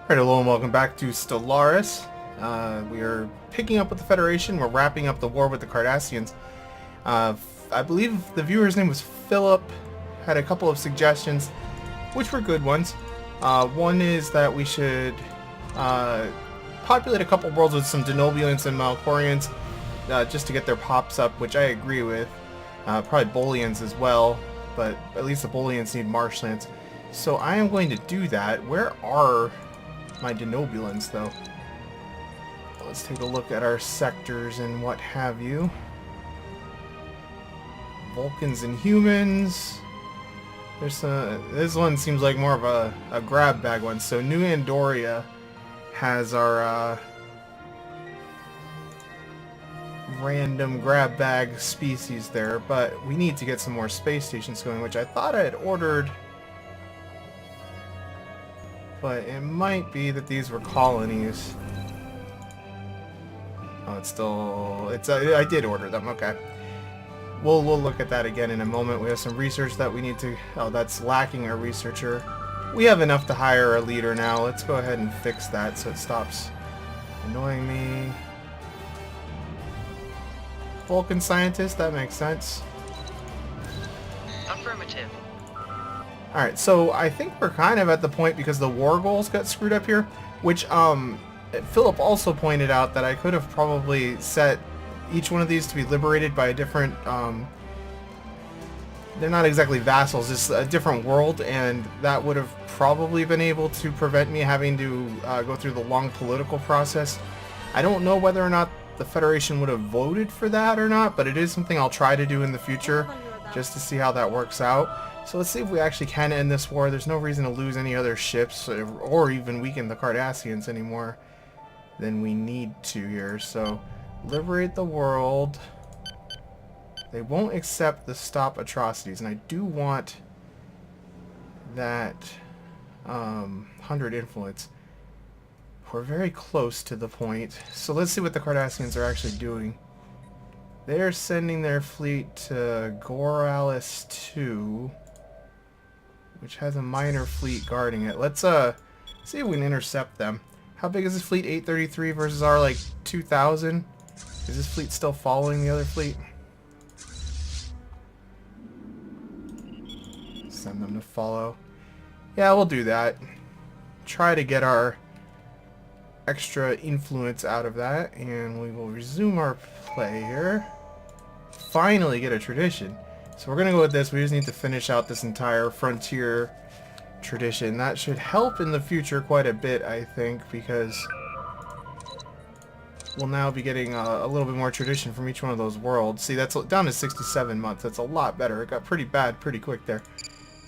Alright, hello and welcome back to Stellaris. We are picking up with the Federation. We're wrapping up the war with the Cardassians. I believe the viewer's name was Philip. Had a couple of suggestions, which were good ones. One is that we should populate a couple worlds with some Denobulans and Malcorians, just to get their pops up, which I agree with. Probably Bolians as well, but at least the Bolians need marshlands. So I am going to do that. Where are my Denobulans, though? Let's take a look at our sectors and what have you. Vulcans and humans. There's this one seems like more of a grab bag one. So New Andoria has our random grab bag species there, but we need to get some more space stations going, which I thought I had ordered. But it might be that these were colonies. Oh, I did order them, okay. We'll look at that again in a moment. We have some research that we need to... Oh, that's lacking our researcher. We have enough to hire a leader now. Let's go ahead and fix that so it stops annoying me. Vulcan scientist, that makes sense. Affirmative. Alright, so I think we're kind of at the point because the war goals got screwed up here, which Philip also pointed out that I could have probably set each one of these to be liberated by a different, they're not exactly vassals, it's a different world, and that would have probably been able to prevent me having to go through the long political process. I don't know whether or not the Federation would have voted for that or not, but it is something I'll try to do in the future, just to see how that works out. So let's see if we actually can end this war. There's no reason to lose any other ships or even weaken the Cardassians any more than we need to here. So liberate the world. They won't accept the stop atrocities, and I do want that 100 influence. We're very close to the point. So let's see what the Cardassians are actually doing. They're sending their fleet to Goralis 2, which has a minor fleet guarding it. Let's see if we can intercept them. How big is this fleet? 833 versus our like 2000. Is this fleet still following the other fleet? Send them to follow. Yeah, we'll do that. Try to get our extra influence out of that, and we will resume our play here. Finally get a tradition. So we're gonna go with this. We just need to finish out this entire frontier tradition. That should help in the future quite a bit, I think, because we'll now be getting a little bit more tradition from each one of those worlds. See, that's down to 67 months. That's a lot better. It got pretty bad pretty quick there.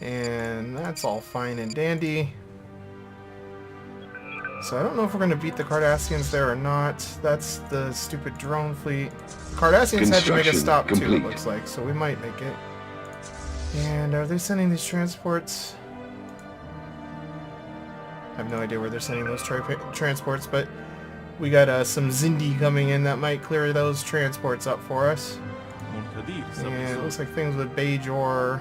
And that's all fine and dandy. So I don't know if we're going to beat the Cardassians there or not. That's the stupid drone fleet. The Cardassians had to make a stop too, it looks like, so we might make it. And are they sending these transports? I have no idea where they're sending those transports, but we got some Zindi coming in that might clear those transports up for us. And it looks like things with Bajor.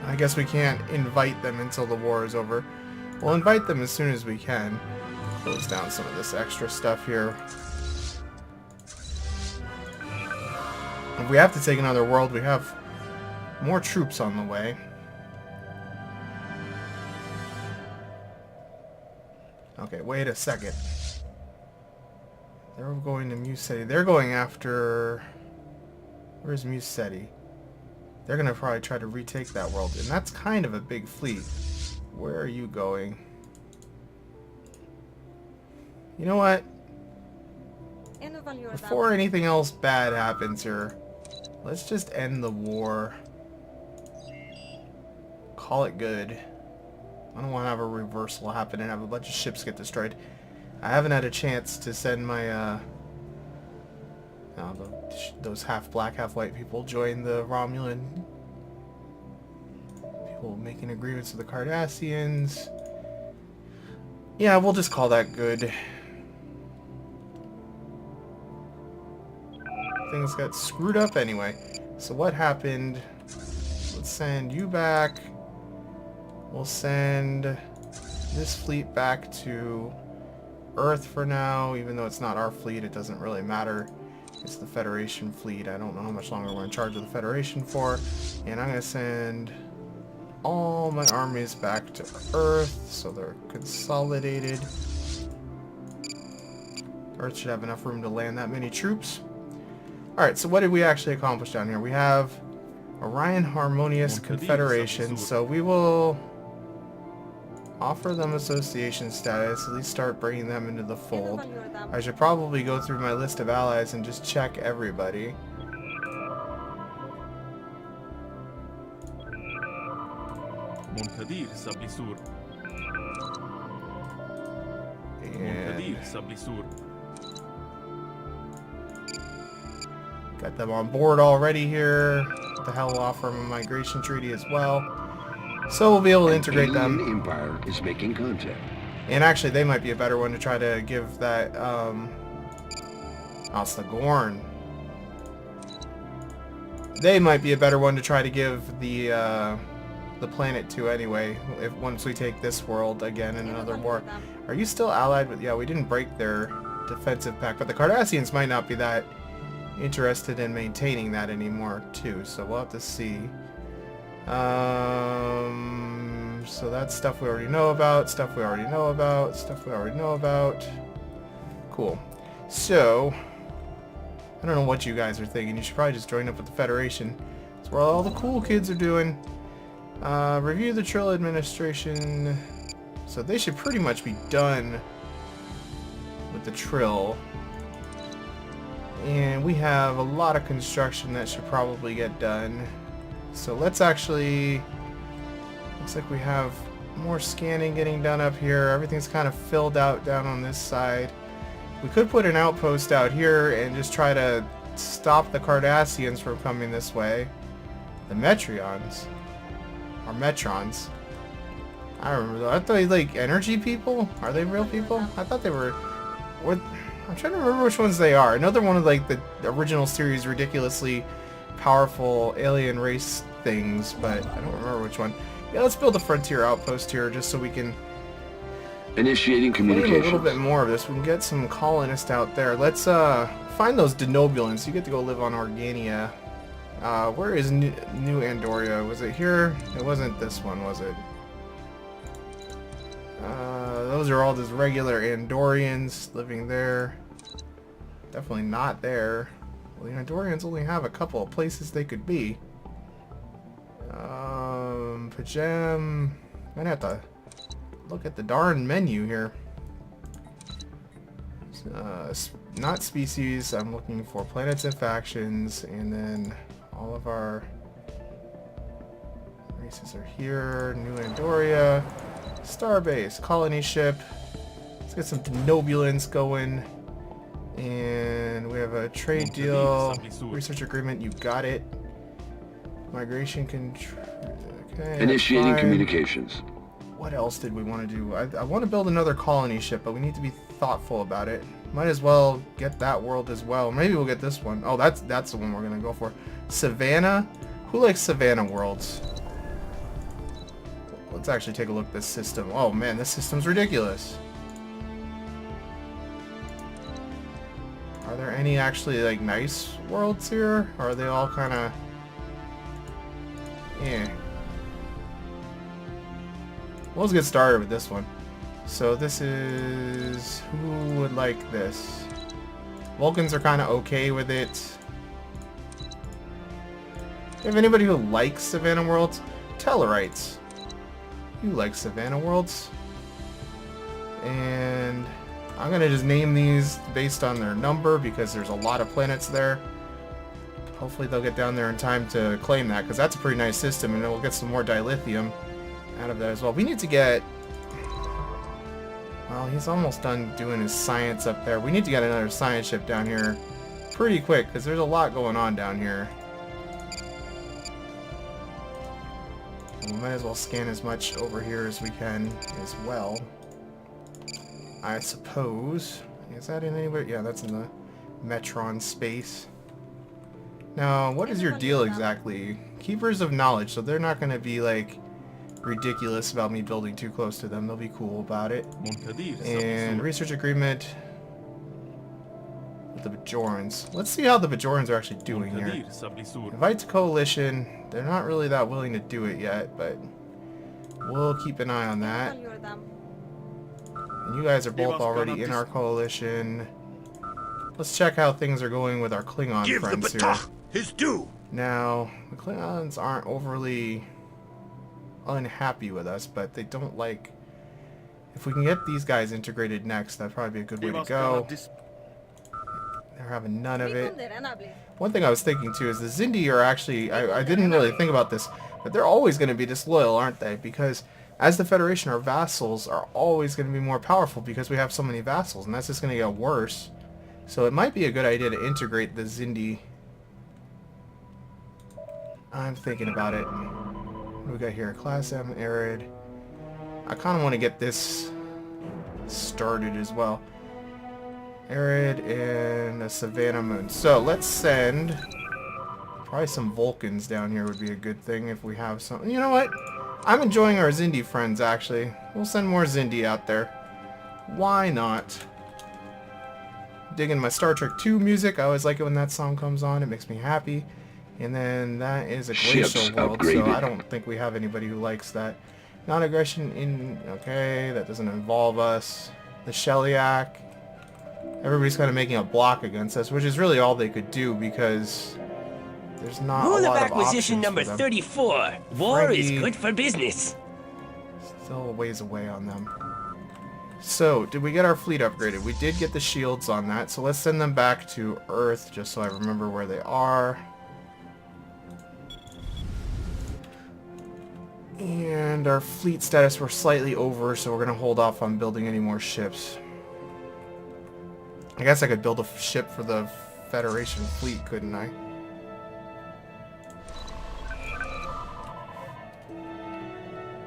I guess we can't invite them until the war is over. We'll invite them as soon as we can. Close down some of this extra stuff here. If we have to take another world, we have more troops on the way. Okay, wait a second. They're going to Musetti. They're going after... Where's Musetti? They're going to probably try to retake that world, and that's kind of a big fleet. Where are you going? You know what? Before anything else bad happens here, let's just end the war. Call it good. I don't want to have a reversal happen and have a bunch of ships get destroyed. I haven't had a chance to send my those half black, half white people join the Romulan. People making agreements with the Cardassians. Yeah, we'll just call that good. Things got screwed up anyway. So what happened? Let's send you back. We'll send this fleet back to Earth for now, even though it's not our fleet, it doesn't really matter. It's the Federation fleet. I don't know how much longer we're in charge of the Federation for. And I'm going to send all my armies back to Earth, so they're consolidated. Earth should have enough room to land that many troops. Alright, so what did we actually accomplish down here? We have Orion Harmonious Confederation, so we will offer them association status, at least start bringing them into the fold. I should probably go through my list of allies and just check everybody. Got them on board already here. What the hell, we'll offer them a migration treaty as well. So we'll be able to integrate them. The Empire is making contact. And actually, they might be a better one to try to give that, oh, it's the Gorn. They might be a better one to try to give the planet to anyway, once we take this world again in another war. Are you still allied with... Yeah, we didn't break their defensive pact, but the Cardassians might not be that interested in maintaining that anymore, too, so we'll have to see. So that's stuff we already know about, stuff we already know about, stuff we already know about. Cool. So, I don't know what you guys are thinking. You should probably just join up with the Federation. That's where all the cool kids are doing. Review the Trill administration. So they should pretty much be done with the Trill. And we have a lot of construction that should probably get done. So let's actually... Looks like we have more scanning getting done up here. Everything's kind of filled out down on this side. We could put an outpost out here and just try to stop the Cardassians from coming this way. The Metrions. Or Metrons. I don't remember. I thought they like energy people? Are they real people? I thought they were... I'm trying to remember which ones they are. I know they're one of like the original series ridiculously powerful alien race things, but I don't remember which one. Yeah, let's build a frontier outpost here just so we can initiating communication. A little bit more of this. We can get some colonists out there. Let's find those denobulants. You get to go live on Organia. Where is New Andoria? Was it here? It wasn't this one, was it? Those are all just regular Andorians living there. Definitely not there. Well, the Andorians only have a couple of places they could be. Pajam... Might have to look at the darn menu here. Not species, I'm looking for planets and factions, and then all of our races are here. New Andoria, Starbase, colony ship. Let's get some denobulants going. And we have a trade deal, research agreement, you got it. Migration control. Okay, initiating communications. What else did we want to do? I want to build another colony ship, but we need to be thoughtful about it. Might as well get that world as well. Maybe we'll get this one. Oh, that's the one we're gonna go for. Savannah. Who likes Savannah worlds? Let's actually take a look at this system. Oh man, this system's ridiculous. Are there any actually like nice worlds here? Or are they all kind of... Yeah. Well, let's get started with this one. So this is... Who would like this? Vulcans are kind of okay with it. Do you have anybody who likes Savannah worlds? Tellarites. You like Savannah worlds? And I'm going to just name these based on their number because there's a lot of planets there. Hopefully they'll get down there in time to claim that, because that's a pretty nice system, and we'll get some more dilithium out of that as well. We need to get... Well, he's almost done doing his science up there. We need to get another science ship down here pretty quick, because there's a lot going on down here. We might as well scan as much over here as we can as well. I suppose. Is that in anywhere? Yeah, that's in the Metron space. Now, what is your deal exactly? Keepers of knowledge, so they're not going to be like ridiculous about me building too close to them. They'll be cool about it. منكدير And سبيسور. research agreement with the Bajorans. Let's see how the Bajorans are actually doing here. منكدير سبيسور. Invite to coalition. They're not really that willing to do it yet, but we'll keep an eye on that. And you guys are both already in our coalition. Let's check how things are going with our Klingon Give the friends here. Batah his due. Now, the Klingons aren't overly unhappy with us, but they don't like... If we can get these guys integrated next, that'd probably be a good way to go. They're having none of it. One thing I was thinking too is the Zindi are actually... I didn't really think about this, but they're always going to be disloyal, aren't they? Because as the Federation, our vassals are always going to be more powerful because we have so many vassals, and that's just going to get worse. So it might be a good idea to integrate the Zindi. I'm thinking about it. What do we got here? Class M, Arid. I kind of want to get this started as well. Arid and a Savannah Moon. So let's send... Probably some Vulcans down here would be a good thing if we have some... You know what? I'm enjoying our Zindi friends, actually. We'll send more Zindi out there. Why not? Digging my Star Trek 2 music. I always like it when that song comes on. It makes me happy. And then that is a glacial Ships world, upgraded. so I don't think we have anybody who likes that. Non-aggression in... Okay, that doesn't involve us. The Shellyak. Everybody's kind of making a block against us, which is really all they could do because there's not Rule a of lot of acquisition options number for them. 34. War is Frankie. good for business. Still a ways away on them. So, did we get our fleet upgraded? We did get the shields on that, so let's send them back to Earth just so I remember where they are. And our fleet status we're slightly over, so we're going to hold off on building any more ships. I guess I could build a ship for the Federation fleet, couldn't I?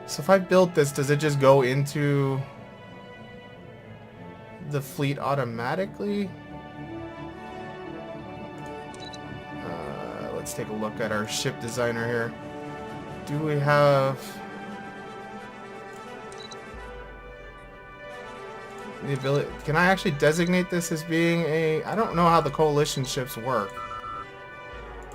So if I built this, does it just go into the fleet automatically? Let's take a look at our ship designer here. Do we have the ability? Can I actually designate this as being a... I don't know how the coalition ships work.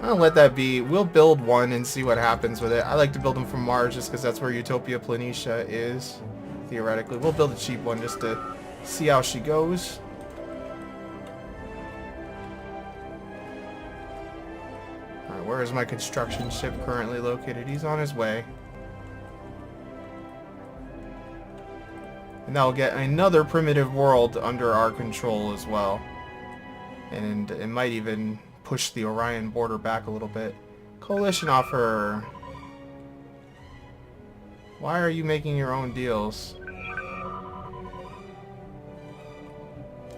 I'll let that be. We'll build one and see what happens with it. I like to build them from Mars just because that's where Utopia Planitia is, theoretically. We'll build a cheap one just to see how she goes. Alright, where is my construction ship currently located? He's on his way. And that'll get another primitive world under our control as well. And it might even push the Orion border back a little bit. Coalition offer. Why are you making your own deals?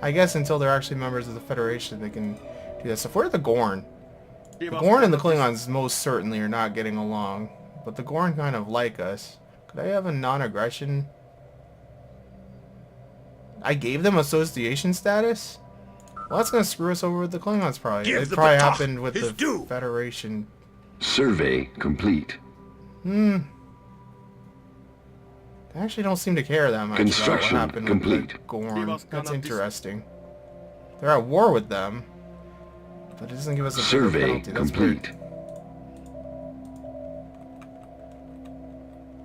I guess until they're actually members of the Federation they can do this. If we're the Gorn. The Gorn and the Klingons most certainly are not getting along. But the Gorn kind of like us. Could I have a non-aggression? I gave them association status? Well, that's going to screw us over with the Klingons, probably. Give It the probably Batah happened with his the due. Federation. Survey complete. They actually don't seem to care that much about what Construction happened complete. with the Gorn. That's interesting. They're at war with them. But it doesn't give us a bigger Survey penalty. That's complete. weird.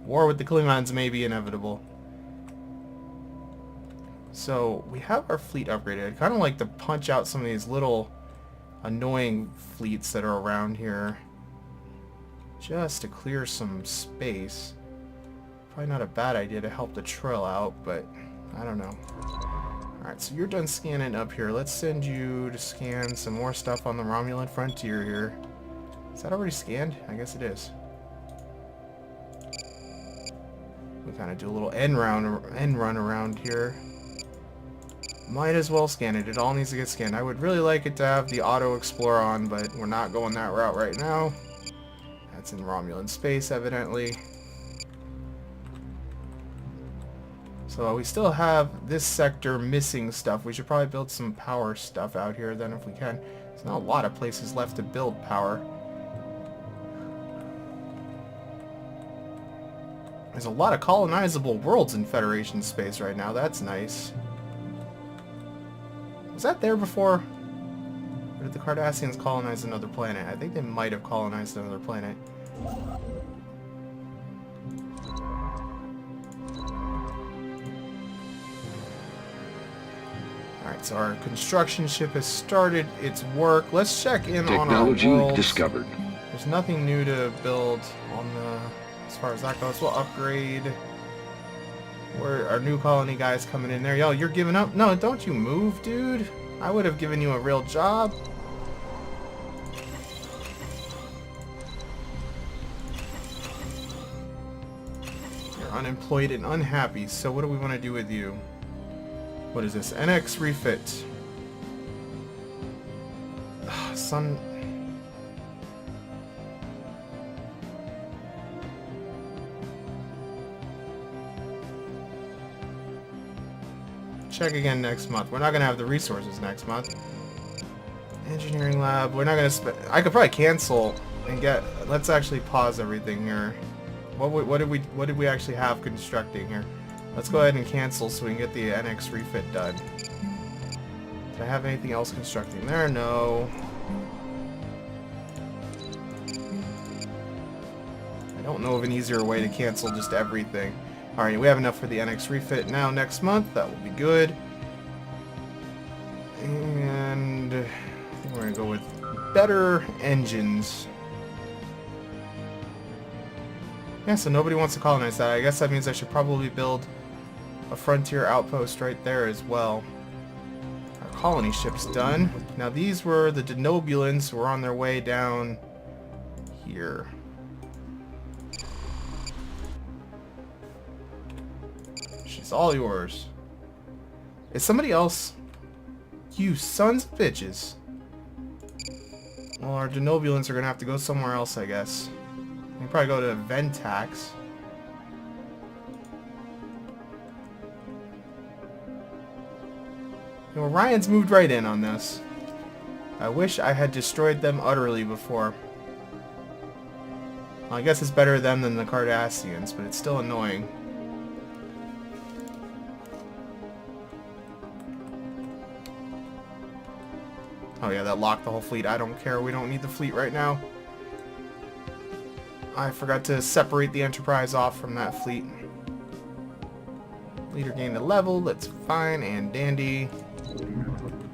War with the Klingons may be inevitable. So, we have our fleet upgraded. I'd kind of like to punch out some of these little annoying fleets that are around here. Just to clear some space. Probably not a bad idea to help the Trill out, but I don't know. Alright, so you're done scanning up here. Let's send you to scan some more stuff on the Romulan frontier here. Is that already scanned? I guess it is. We kind of do a little end run around here. Might as well scan it. It all needs to get scanned. I would really like it to have the auto explorer on, but we're not going that route right now. That's in Romulan space, evidently. So we still have this sector missing stuff. We should probably build some power stuff out here then if we can. There's not a lot of places left to build power. There's a lot of colonizable worlds in Federation space right now. That's nice. Was that there before? Or did the Cardassians colonize another planet? I think they might have colonized another planet. Alright, so our construction ship has started its work. Let's check in on our Technology worlds. discovered. There's nothing new to build on the... As far as that goes, we'll upgrade. Where our new colony guy's coming in there. Yo, you're giving up? No, don't you move, dude. I would have given you a real job. You're unemployed and unhappy, so what do we want to do with you? What is this? NX refit. Son... Check again next month. We're not gonna have the resources next month. Engineering lab. We're not gonna spend. I could probably cancel and get. Let's actually pause everything here. What did we actually have constructing here? Let's go ahead and cancel so we can get the NX refit done. Did I have anything else constructing there? No. I don't know of an easier way to cancel just everything. Alright, we have enough for the NX refit now next month. That will be good. And I think we're going to go with better engines. Yeah, so nobody wants to colonize that. I guess that means I should probably build a frontier outpost right there as well. Our colony ship's done. Now these were the Denobulans who were on their way down here. It's all yours. Is somebody else? You sons of bitches. Well, our Denobulans are gonna have to go somewhere else, I guess. We can probably go to Ventax. You know, Orion's moved right in on this. I wish I had destroyed them utterly before. Well, I guess it's better them than the Cardassians, but it's still annoying. Oh yeah, that locked the whole fleet. I don't care. We don't need the fleet right now. I forgot to separate the Enterprise off from that fleet. Leader gained a level. That's fine and dandy.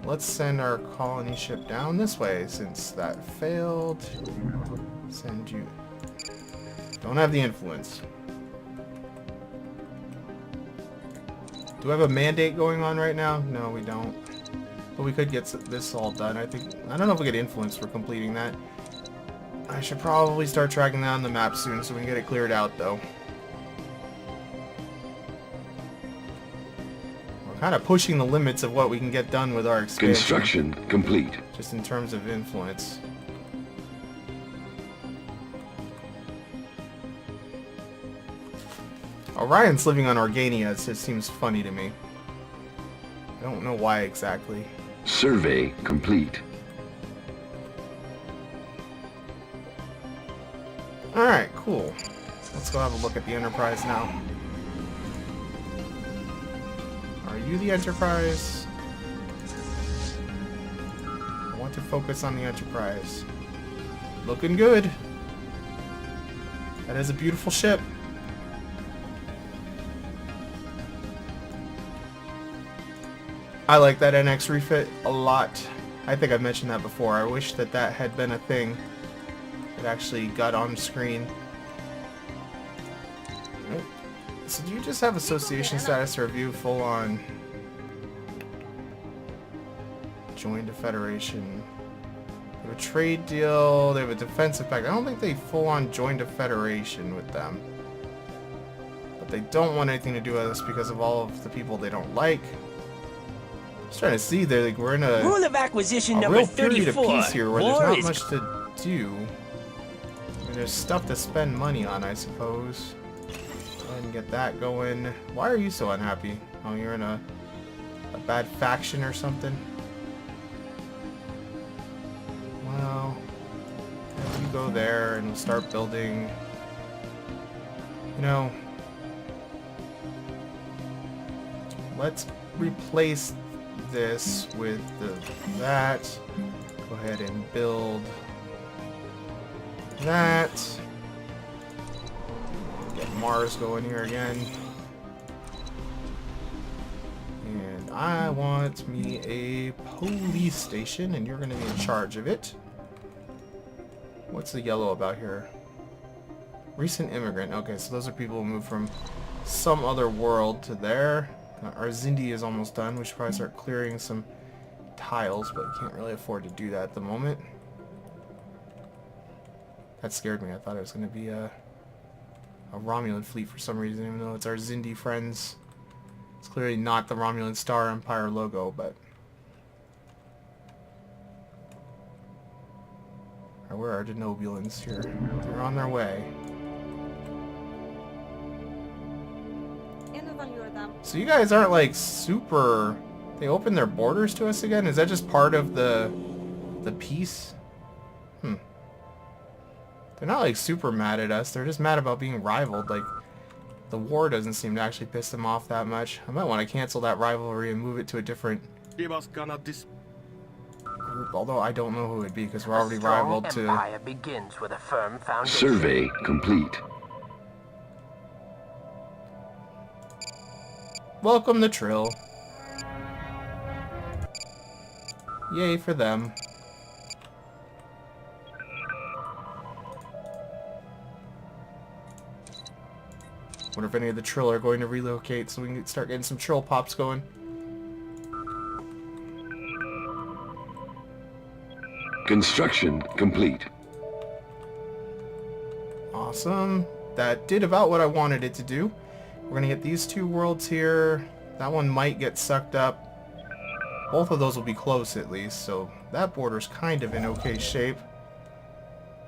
Let's send our colony ship down this way since that failed. Send you... Don't have the influence. Do we have a mandate going on right now? No, we don't. But we could get this all done. I don't know if we get influence for completing that. I should probably start tracking that on the map soon so we can get it cleared out, though. We're kind of pushing the limits of what we can get done with our expansion. Construction complete. Just in terms of influence. Orion's living on Organia. It seems funny to me. I don't know why exactly. Survey complete. Alright, cool. Let's go have a look at the Enterprise now. Are you the Enterprise? I want to focus on the Enterprise. Looking good. That is a beautiful ship. I like that NX refit a lot. I think I've mentioned that before. I wish that that had been a thing that actually got on screen. So do you just have association status or review full on join the Federation? They have a trade deal, they have a defensive pact. I don't think they full on joined a Federation with them. But they don't want anything to do with us because of all of the people they don't like. Just trying to see there, like we're in a Rule of acquisition number real period of 34. peace here where War there's not is much to do. I mean, there's stuff to spend money on, I suppose. Go ahead and get that going. Why are you so unhappy? Oh, you're in a bad faction or something? Well, you go there and we'll start building. You know, let's replace this with that. Go ahead and build that. Get Mars going here again. And I want me a police station, and you're going to be in charge of it. What's the yellow about here? Recent immigrant. Okay, so those are people who moved from some other world to there. Our Zindi is almost done. We should probably start clearing some tiles, but we can't really afford to do that at the moment. That scared me. I thought it was going to be a Romulan fleet for some reason, even though it's our Zindi friends. It's clearly not the Romulan Star Empire logo, but... Alright, where are Denobulans here? They're on their way. So you guys aren't like super... They opened their borders to us again? Is that just part of the peace? They're not like super mad at us. They're just mad about being rivaled. Like, the war doesn't seem to actually piss them off that much. I might want to cancel that rivalry and move it to a different group. Although I don't know who it would be because we're already rivaled to... Empire begins with a firm foundation. Survey complete. Welcome to Trill. Yay for them. Wonder if any of the Trill are going to relocate so we can start getting some Trill pops going. Construction complete. Awesome. That did about what I wanted it to do. We're going to get these two worlds here. That one might get sucked up. Both of those will be close at least, so that border's kind of in okay shape.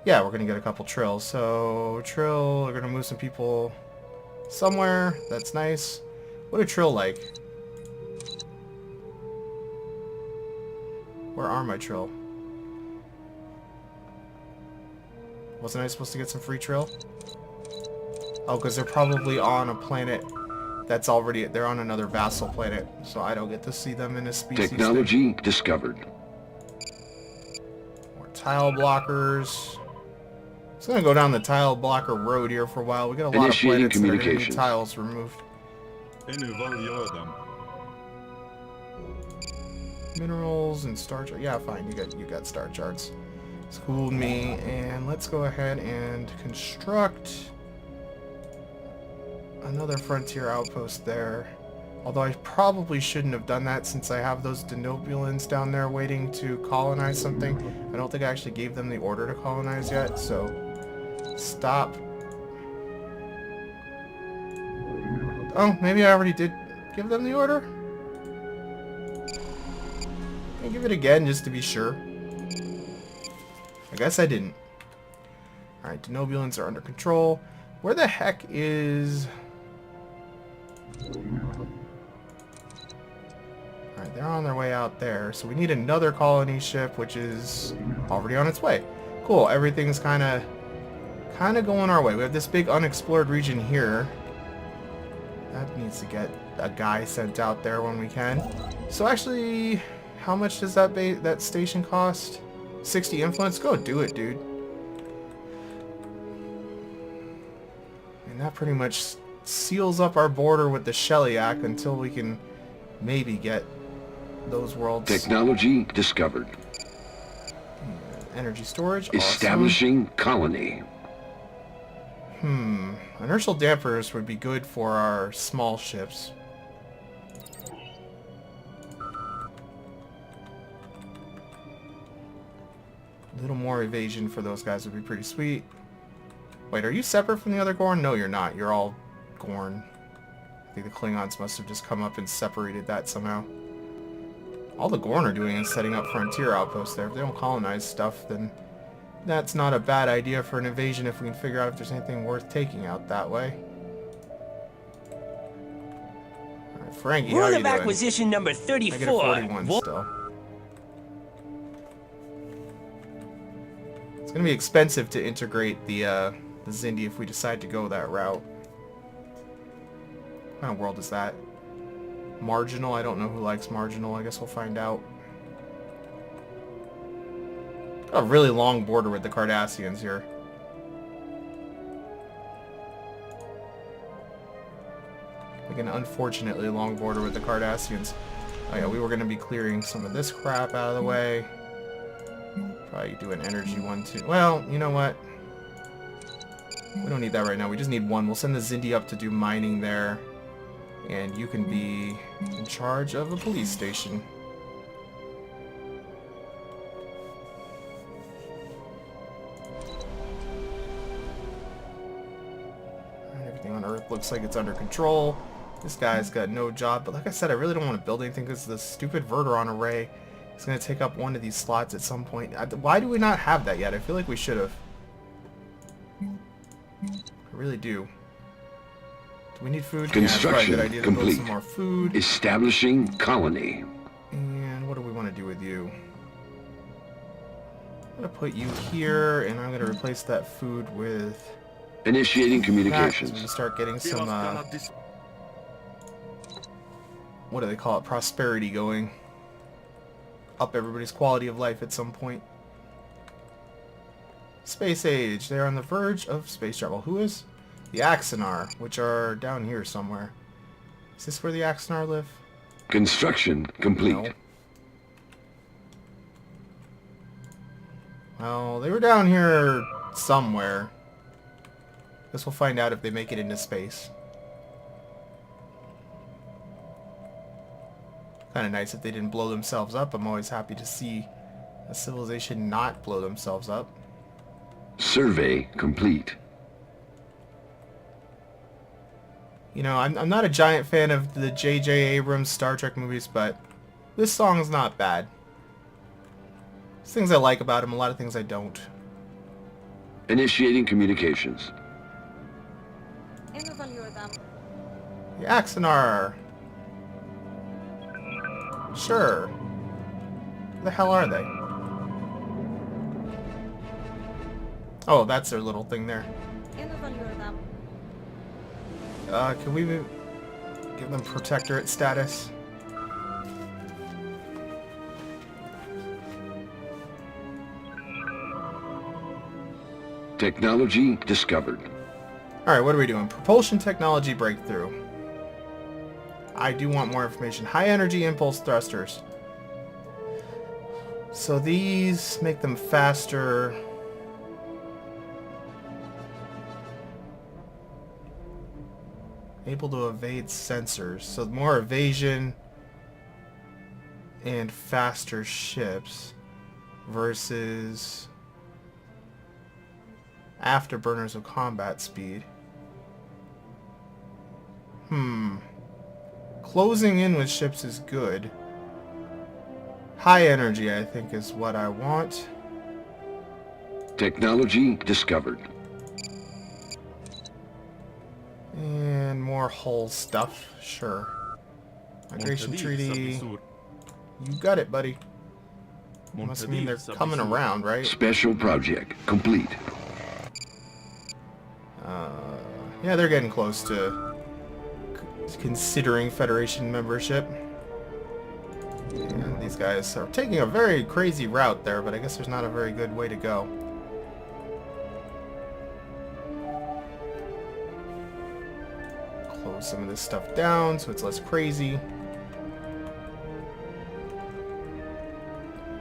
Yeah, we're going to get a couple Trills. So, Trill, we're going to move some people somewhere. That's nice. What a Trill like? Where are my Trill? Wasn't I supposed to get some free Trill? Oh, because they're probably on a planet that's already... They're on another vassal planet, so I don't get to see them in a species. Technology discovered. More tile blockers. It's going to go down the tile blocker road here for a while. We got a lot of planets that are going to need tiles removed. Minerals and star charts. Yeah, fine. You got star charts. It's cool with me. And let's go ahead and construct another frontier outpost there. Although I probably shouldn't have done that since I have those Denobulans down there waiting to colonize something. I don't think I actually gave them the order to colonize yet, so stop. Oh, maybe I already did give them the order? Can I give it again just to be sure? I guess I didn't. Alright, Denobulans are under control. Where the heck is... Alright, they're on their way out there. So we need another colony ship, which is already on its way. Cool, everything's kind of going our way. We have this big unexplored region here. That needs to get a guy sent out there when we can. So actually, how much does that station cost? 60 influence? Go do it, dude. And that pretty much seals up our border with the Shellyak until we can maybe get those worlds. Technology discovered. Energy storage. Establishing colony. Inertial dampers would be good for our small ships. A little more evasion for those guys would be pretty sweet. Wait, are you separate from the other Gorn? No, you're not. You're all Gorn. I think the Klingons must have just come up and separated that somehow. All the Gorn are doing is setting up frontier outposts there. If they don't colonize stuff, then that's not a bad idea for an invasion if we can figure out if there's anything worth taking out that way. Alright, Frankie, how are Rule you of doing? acquisition number 34. Negative 41 still. It's going to be expensive to integrate the Zindi if we decide to go that route. What kind of world is that? Marginal. I don't know who likes marginal. I guess we'll find out. Got a really long border with the Cardassians here. Like an unfortunately long border with the Cardassians. Oh yeah, we were going to be clearing some of this crap out of the way. Probably do an energy one too. Well, you know what? We don't need that right now. We just need one. We'll send the Zindi up to do mining there. And you can be in charge of a police station. Everything on Earth looks like it's under control. This guy's got no job. But like I said, I really don't want to build anything because the stupid Verteron array is going to take up one of these slots at some point. Why do we not have that yet? I feel like we should have. I really do. Do we need food? Construction yeah, that's probably a good idea to complete. build some more food. Establishing colony. And what do we want to do with you? I'm going to put you here, and I'm going to replace that food with... Initiating that, so we communications. can start getting some, what do they call it? Prosperity going. Up everybody's quality of life at some point. Space Age. They're on the verge of space travel. Who is? The Axanar, which are down here somewhere. Is this where the Axanar live? Construction complete. No. Well, they were down here somewhere. Guess we'll find out if they make it into space. Kind of nice if they didn't blow themselves up. I'm always happy to see a civilization not blow themselves up. Survey complete. You know, I'm not a giant fan of the J.J. Abrams Star Trek movies, but this song's not bad. There's things I like about him, a lot of things I don't. Initiating communications. The Axanar. Sure. Where the hell are they? Oh, that's their little thing there. Can we give them protectorate status? Technology discovered. Alright, what are we doing? Propulsion technology breakthrough. I do want more information. High energy impulse thrusters. So these make them faster. Able to evade sensors. So more evasion and faster ships versus afterburners of combat speed. Closing in with ships is good. High energy, I think, is what I want. Technology discovered. And more hull stuff, sure. Migration treaty. You got it, buddy. Must mean they're coming around, right? Special project complete. Yeah, they're getting close to considering Federation membership. And these guys are taking a very crazy route there, but I guess there's not a very good way to go. Close some of this stuff down so it's less crazy.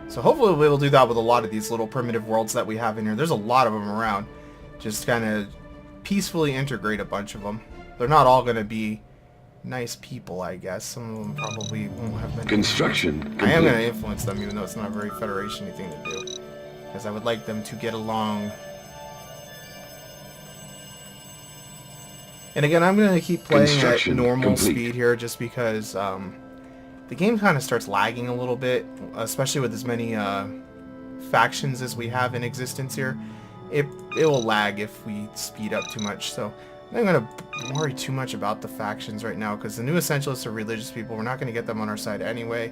So hopefully we'll be able to do that with a lot of these little primitive worlds that we have in here. There's a lot of them around. Just kind of peacefully integrate a bunch of them. They're not all going to be nice people, I guess. Some of them probably won't have many. Construction complete. I am going to influence them, even though it's not a very Federation-y thing to do. Because I would like them to get along. And again, I'm going to keep playing at normal speed here, just because the game kind of starts lagging a little bit, especially with as many factions as we have in existence here. It will lag if we speed up too much, so I'm not going to worry too much about the factions right now, because the new Essentialists are religious people. We're not going to get them on our side anyway.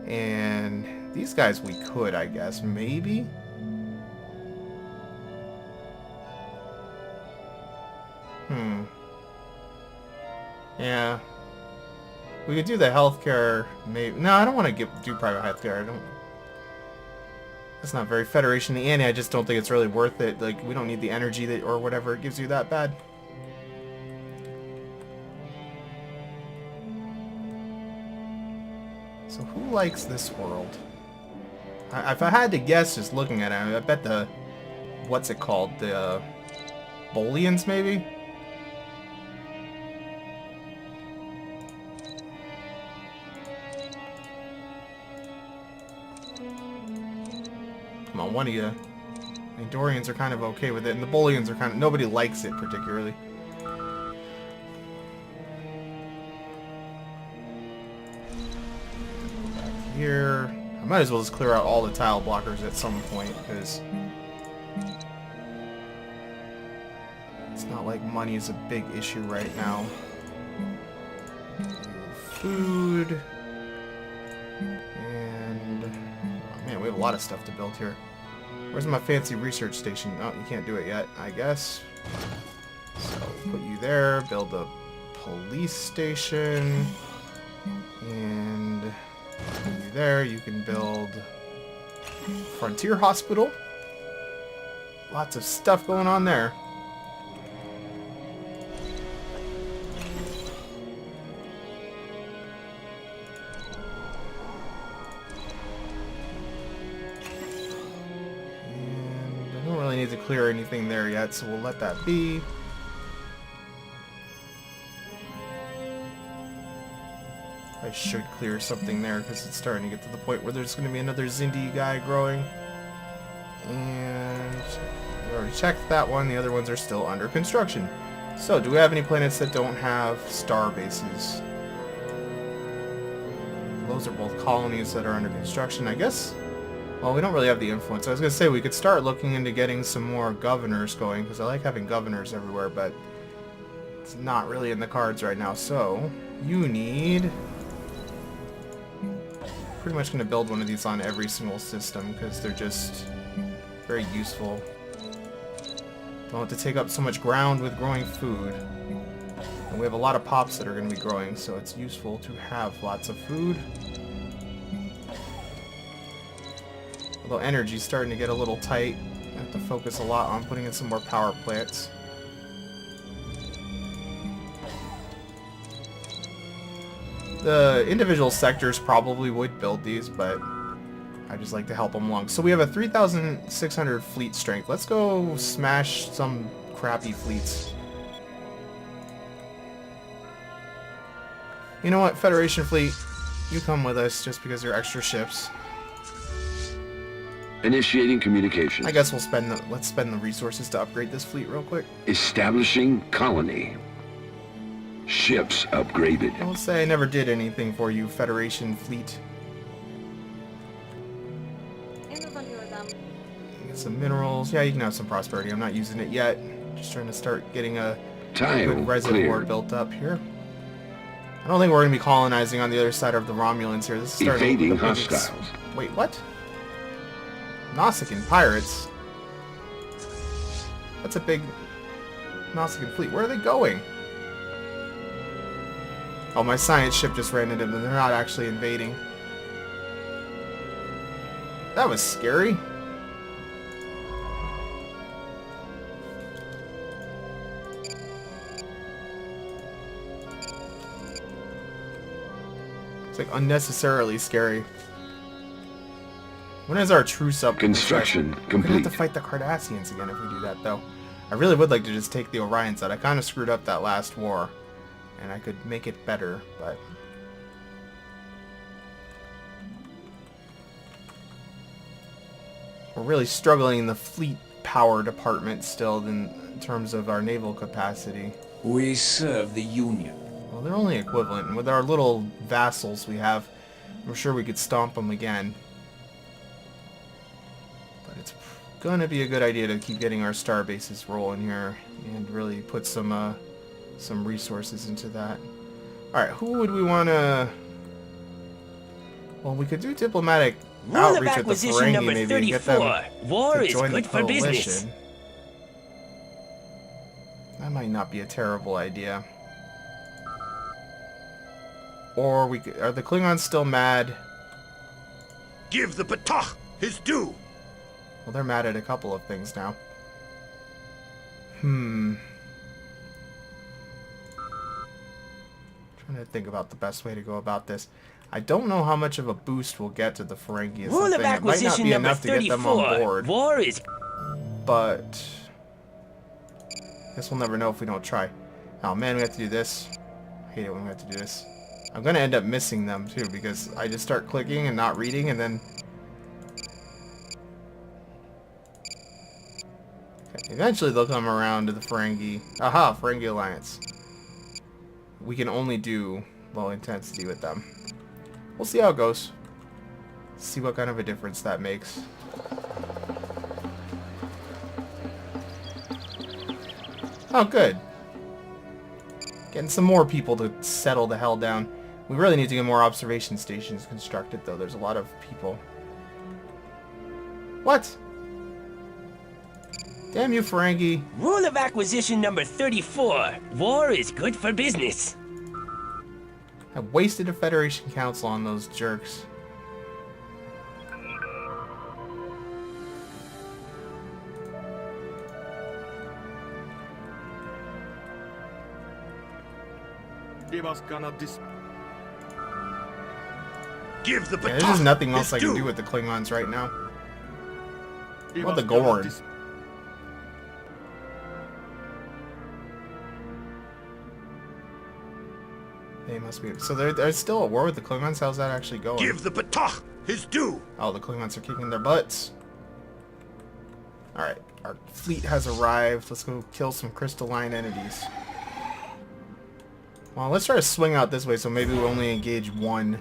And these guys we could, I guess. Maybe? Yeah. We could do the healthcare, maybe. No, I don't want to do private healthcare. I don't. That's not very Federation-y, I just don't think it's really worth it. Like, we don't need the energy that or whatever it gives you that bad. So who likes this world? If I had to guess, just looking at it, I bet the... What's it called? The Bolians, maybe? Come on, one of you. The Dorians are kind of okay with it, and the Bolians are kind of... Nobody likes it, particularly. Back here... I might as well just clear out all the tile blockers at some point, because... It's not like money is a big issue right now. Food... And... Oh man, we have a lot of stuff to build here. Where's my fancy research station? Oh, you can't do it yet, I guess. So, put you there, build a police station, and put you there. You can build Frontier Hospital. Lots of stuff going on there. Need to clear anything there yet, so we'll let that be. I should clear something there because it's starting to get to the point where there's going to be another Zindi guy growing. And we already checked that one. The other ones are still under construction. So, do we have any planets that don't have star bases? Those are both colonies that are under construction, I guess. Well, we don't really have the influence. I was going to say we could start looking into getting some more governors going, because I like having governors everywhere, but it's not really in the cards right now. So, you need... Pretty much going to build one of these on every single system, because they're just very useful. Don't have to take up so much ground with growing food. And we have a lot of pops that are going to be growing, so it's useful to have lots of food. Although energy's starting to get a little tight. I have to focus a lot on putting in some more power plants. The individual sectors probably would build these, but I just like to help them along. So we have a 3,600 fleet strength. Let's go smash some crappy fleets. You know what, Federation fleet, you come with us just because you're extra ships. Initiating communications. I guess let's spend the resources to upgrade this fleet real quick. Establishing colony. Ships upgraded. Don't say I never did anything for you, Federation fleet. Get some minerals. Yeah, you can have some prosperity. I'm not using it yet. Just trying to start getting a good reservoir built up here. I don't think we're going to be colonizing on the other side of the Romulans here. This is starting Evading with a big hostiles. Wait, what? Nausicaan pirates? That's a big Nausicaan fleet. Where are they going? Oh, my science ship just ran into them. They're not actually invading. That was scary. It's like unnecessarily scary. When is our truce up? Construction We're complete. gonna have to fight the Cardassians again if we do that, though. I really would like to just take the Orions out. I kind of screwed up that last war, and I could make it better, but... We're really struggling in the fleet power department still in terms of our naval capacity. We serve the Union. Well, they're only equivalent, and with our little vassals we have, I'm sure we could stomp them again. But it's gonna be a good idea to keep getting our star bases rolling here and really put some resources into that. Alright, who would we want to... Well, we could do diplomatic Rule of outreach at the acquisition Ferengi number maybe and get them 34. War to is join the good for business. coalition. That might not be a terrible idea. Or we could, are the Klingons still mad? Give the Patach his due. Well, they're mad at a couple of things now. Trying to think about the best way to go about this. I don't know how much of a boost we'll get to the Ferengi. Is Rule the of thing. It might not acquisition be number enough to get them on 34. board, War is... but I guess we'll never know if we don't try. Oh man, we have to do this. I hate it when we have to do this. I'm gonna end up missing them too because I just start clicking and not reading, and then okay, eventually they'll come around to the Ferengi. Aha, Ferengi Alliance. We can only do low intensity with them. We'll see how it goes. See what kind of a difference that makes. Oh, good. Getting some more people to settle the hell down. We really need to get more observation stations constructed, though. There's a lot of people. What? Damn you, Ferengi. Rule of acquisition number 34. War is good for business. I wasted a Federation Council on those jerks. Give the Yeah, Patach there's just nothing else his I can due. do with the Klingons right now. What the Gorn? They must be. So they're still at war with the Klingons? How's that actually going? Give the Patach his due. Oh, the Klingons are kicking their butts. Alright, our fleet has arrived. Let's go kill some crystalline entities. Well, let's try to swing out this way, so maybe we'll only engage one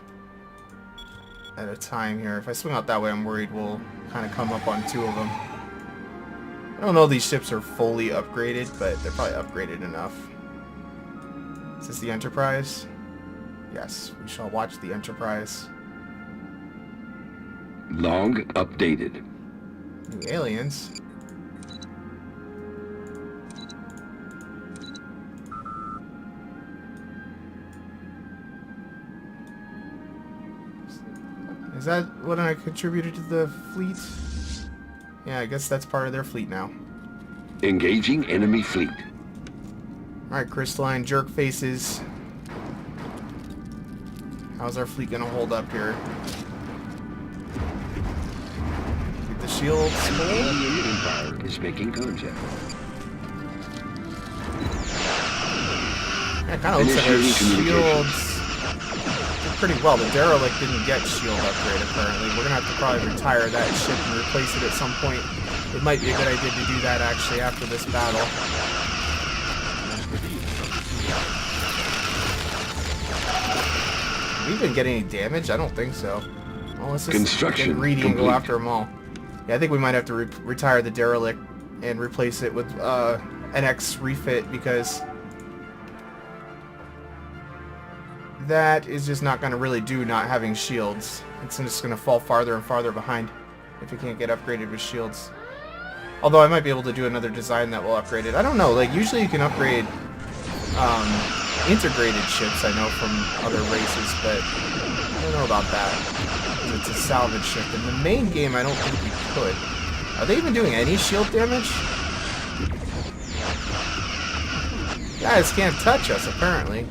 at a time here. If I swing out that way, I'm worried we'll kind of come up on two of them. I don't know if these ships are fully upgraded, but they're probably upgraded enough. Is this the Enterprise? Yes, we shall watch the Enterprise. Log updated. New aliens. Is that what I contributed to the fleet? Yeah, I guess that's part of their fleet now. Engaging enemy fleet. Alright, crystalline jerk faces. How's our fleet gonna hold up here? Keep the shields full. Alien Empire is making contact. Yeah, it kind of looks like our Initiating communications. shields did pretty well. The derelict didn't get shield upgrade, apparently. We're gonna have to probably retire that ship and replace it at some point. It might be a good idea to do that, actually, after this battle. Have we been getting any damage? I don't think so. Well, let's just Construction get greedy and go complete. after them all. Yeah, I think we might have to retire the derelict and replace it with NX refit, because that is just not going to really do not having shields. It's just going to fall farther and farther behind if it can't get upgraded with shields. Although I might be able to do another design that will upgrade it. I don't know, like usually you can upgrade integrated ships, I know, from other races, but I don't know about that. It's a salvage ship. In the main game, I don't think we could. Are they even doing any shield damage? Guys can't touch us, apparently.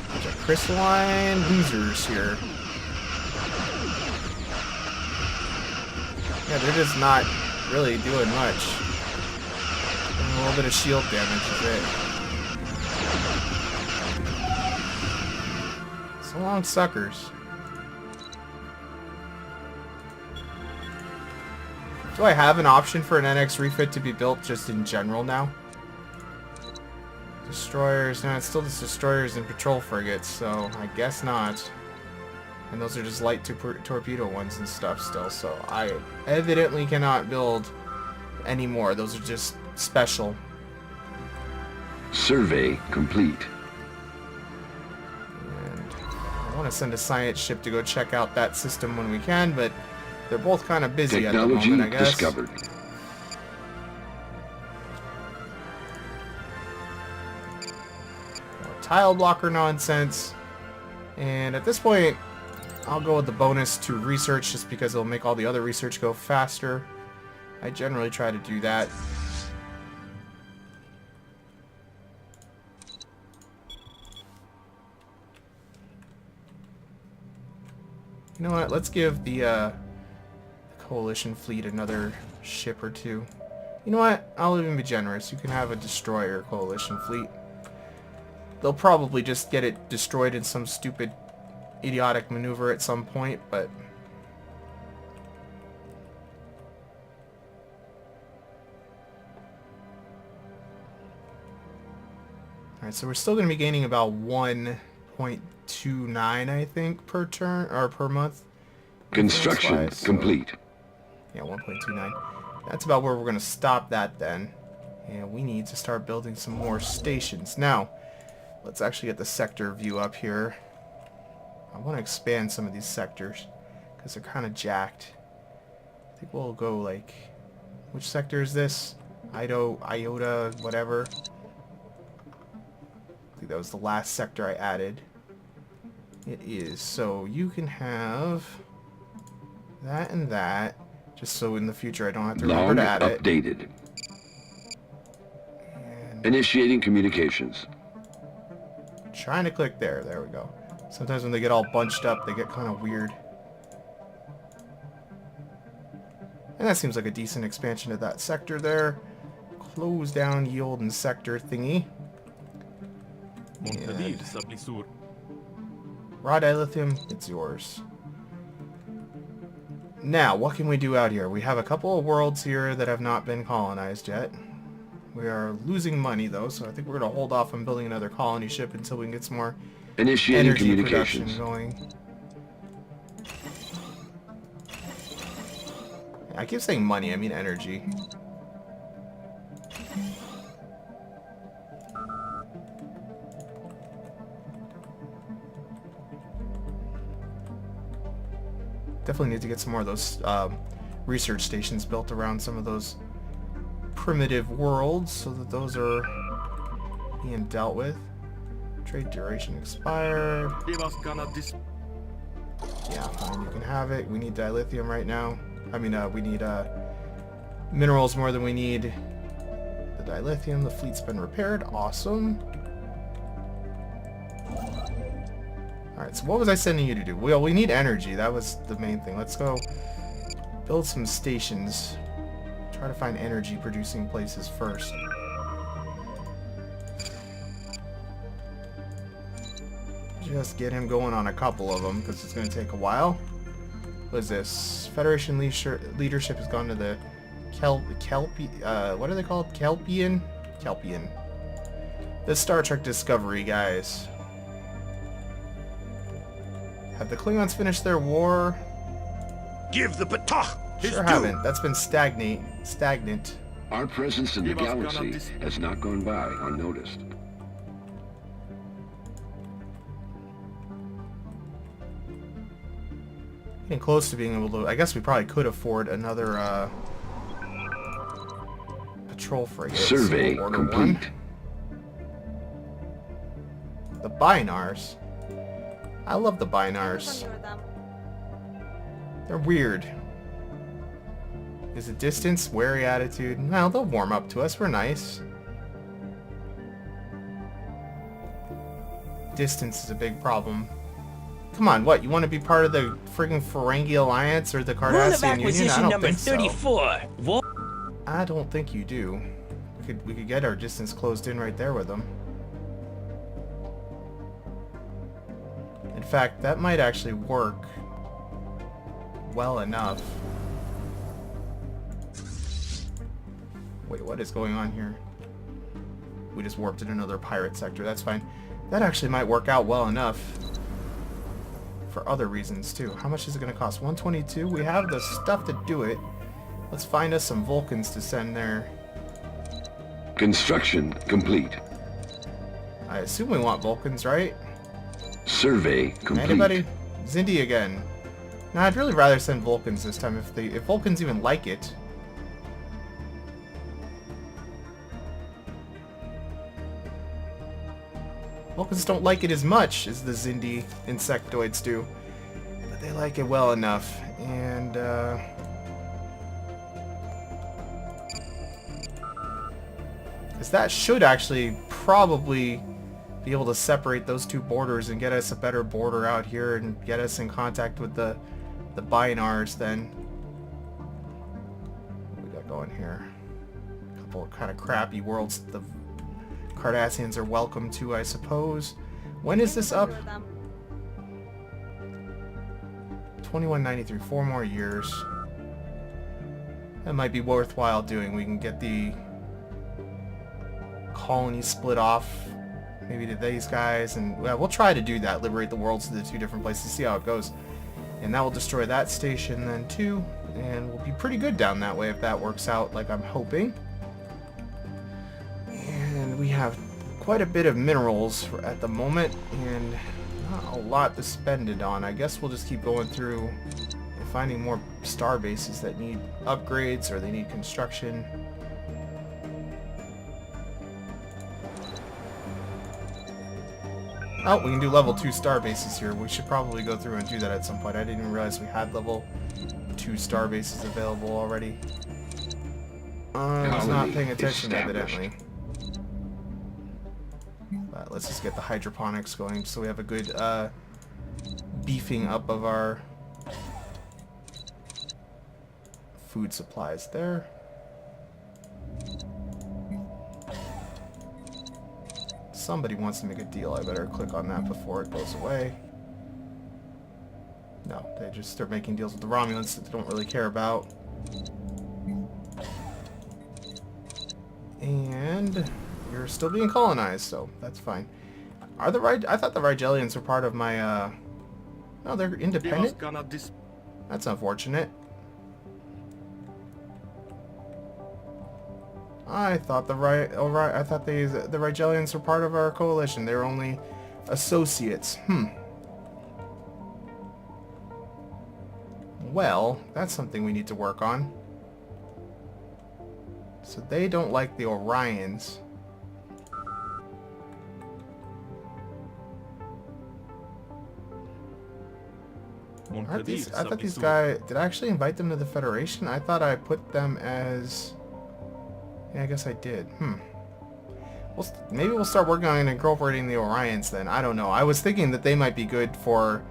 Bunch of crystalline losers here. Yeah, they're just not really doing much. And a little bit of shield damage is it. So long, suckers. Do I have an option for an NX refit to be built just in general now? Destroyers, no, it's still just destroyers and patrol frigates, so I guess not. And those are just light torpedo ones and stuff still, so I evidently cannot build any more. Those are just special. Survey complete. And I want to send a science ship to go check out that system when we can, but they're both kind of busy at the Technology moment, I guess. discovered. tile blocker nonsense. And at this point, I'll go with the bonus to research just because it'll make all the other research go faster. I generally try to do that. You know what? Let's give the Coalition fleet another ship or two. You know what? I'll even be generous. You can have a destroyer Coalition fleet. They'll probably just get it destroyed in some stupid, idiotic maneuver at some point, but... Alright, so we're still going to be gaining about 1.29, I think, per turn, or per month. Construction complete. Yeah, 1.29. That's about where we're going to stop that then. And we need to start building some more stations. Now, let's actually get the sector view up here. I want to expand some of these sectors because they're kind of jacked. I think we'll go like... Which sector is this? Iota, whatever. I think that was the last sector I added. It is. So you can have that and that. Just so in the future I don't have to remember to add it. Updated. And Initiating communications. trying to click there. There we go. Sometimes when they get all bunched up, they get kind of weird. And that seems like a decent expansion of that sector there. Close down yield and sector thingy. And raw dilithium, it's yours. Now, what can we do out here? We have a couple of worlds here that have not been colonized yet. We are losing money, though, so I think we're going to hold off on building another colony ship until we can get some more Initiating energy communications. production going. I keep saying money, I mean energy. Definitely need to get some more of those research stations built around some of those primitive worlds so that those are being dealt with. Trade duration expired. Yeah, fine, you can have it. We need dilithium right now. I mean, we need minerals more than we need the dilithium. The fleet's been repaired. Awesome. Alright, so what was I sending you to do? Well, we need energy. That was the main thing. Let's go build some stations. Try to find energy producing places first. Just get him going on a couple of them because it's going to take a while. What is this? Federation leadership has gone to the what are they called? Kelpian? The Star Trek Discovery guys. Have the Klingons finished their war? Give the Ptah his Sure due. haven't. That's been stagnant. Our presence in the galaxy has not gone by unnoticed. Getting close to being able to... I guess we probably could afford another patrol frigate. Survey So we'll order complete. one. The Binars. I love the Binars. They're weird. Is it distance? Wary attitude? Well, they'll warm up to us. We're nice. Distance is a big problem. Come on, what? You want to be part of the friggin' Ferengi Alliance or the Rule of Cardassian Union? I acquisition don't number think so. 34. I don't think you do. We could get our distance closed in right there with them. In fact, that might actually work well enough. Wait, what is going on here? We just warped in another pirate sector. That's fine. That actually might work out well enough for other reasons too. How much is it going to cost? 122? We have the stuff to do it. Let's find us some Vulcans to send there. Construction complete. I assume we want Vulcans, right? Survey complete. Anybody? Zindi again. Nah, I'd really rather send Vulcans this time if Vulcans even like it. Vulcans don't like it as much as the Zindi insectoids do. But they like it well enough. And, because that should actually probably be able to separate those two borders and get us a better border out here and get us in contact with the Binars then. What we got going here? A couple of kind of crappy worlds the Cardassians are welcome to, I suppose. When is this up? 2193, 4 more years. That might be worthwhile doing. We can get the colony split off maybe to these guys, and we'll try to do that, liberate the worlds to the two different places, see how it goes. And that will destroy that station then too, and we'll be pretty good down that way if that works out like I'm hoping. And we have quite a bit of minerals at the moment and not a lot to spend it on. I guess we'll just keep going through and finding more star bases that need upgrades or they need construction. Oh, we can do level 2 star bases here. We should probably go through and do that at some point. I didn't even realize we had level 2 star bases available already. I was not paying attention, evidently. But let's just get the hydroponics going so we have a good beefing up of our food supplies there. Somebody wants to make a deal. I better click on that before it goes away. No, they just start making deals with the Romulans that they don't really care about. And you're still being colonized, so that's fine. Are the I thought the Rigelians were part of my no, they're independent? That's unfortunate. I thought the Rigelians were part of our coalition. They were only associates. Well, that's something we need to work on. So they don't like the Orions. I thought these guys... Did I actually invite them to the Federation? I thought I put them as... Yeah, I guess I did. Maybe we'll start working on incorporating the Orions then. I don't know. I was thinking that they might be good for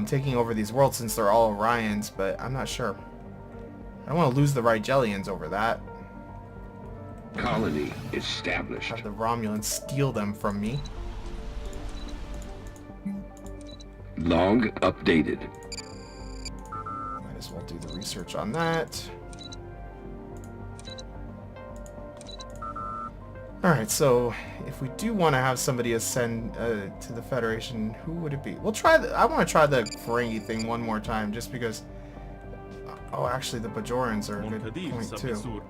taking over these worlds since they're all Orions, but I'm not sure. I don't want to lose the Rigelians over that. Colony established. Have the Romulans steal them from me. Log updated. Might as well do the research on that. Alright, so if we do want to have somebody ascend to the Federation, who would it be? We'll try I want to try the Ferengi thing one more time, just because... Oh, actually, the Bajorans are a good point, too.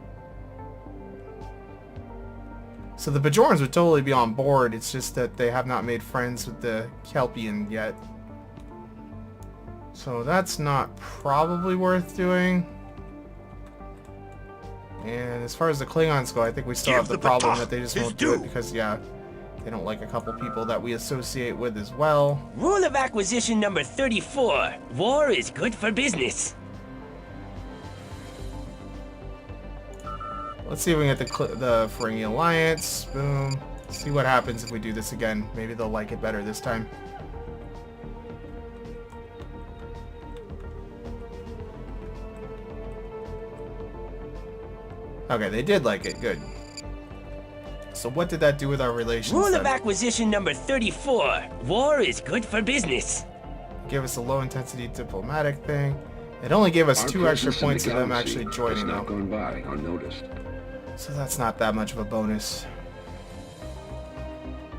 So the Bajorans would totally be on board, it's just that they have not made friends with the Kelpian yet. So that's not probably worth doing. And as far as the Klingons go, I think we still have the problem that they just won't do it because, yeah, they don't like a couple people that we associate with as well. Rule of acquisition number 34. War is good for business. Let's see if we can get the Ferengi Alliance. Boom. See what happens if we do this again. Maybe they'll like it better this time. Okay, they did like it. Good. So what did that do with our relations? Rule of acquisition number 34. War is good for business. Give us a low-intensity diplomatic thing. It only gave us 2 extra points of them actually joining, not though. going by unnoticed. So that's not that much of a bonus.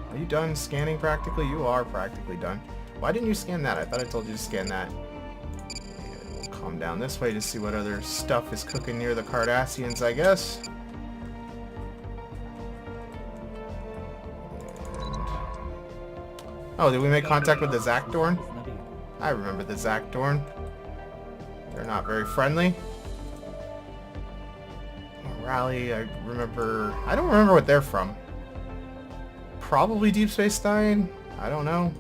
Are you done scanning practically? You are practically done. Why didn't you scan that? I thought I told you to scan that. And we'll come down this way to see what other stuff is cooking near the Cardassians, I guess. And... Oh, did we make contact with the Zakdorn? I remember the Zakdorn. They're not very friendly. Rally, I don't remember what they're from. Probably Deep Space Nine. I don't know.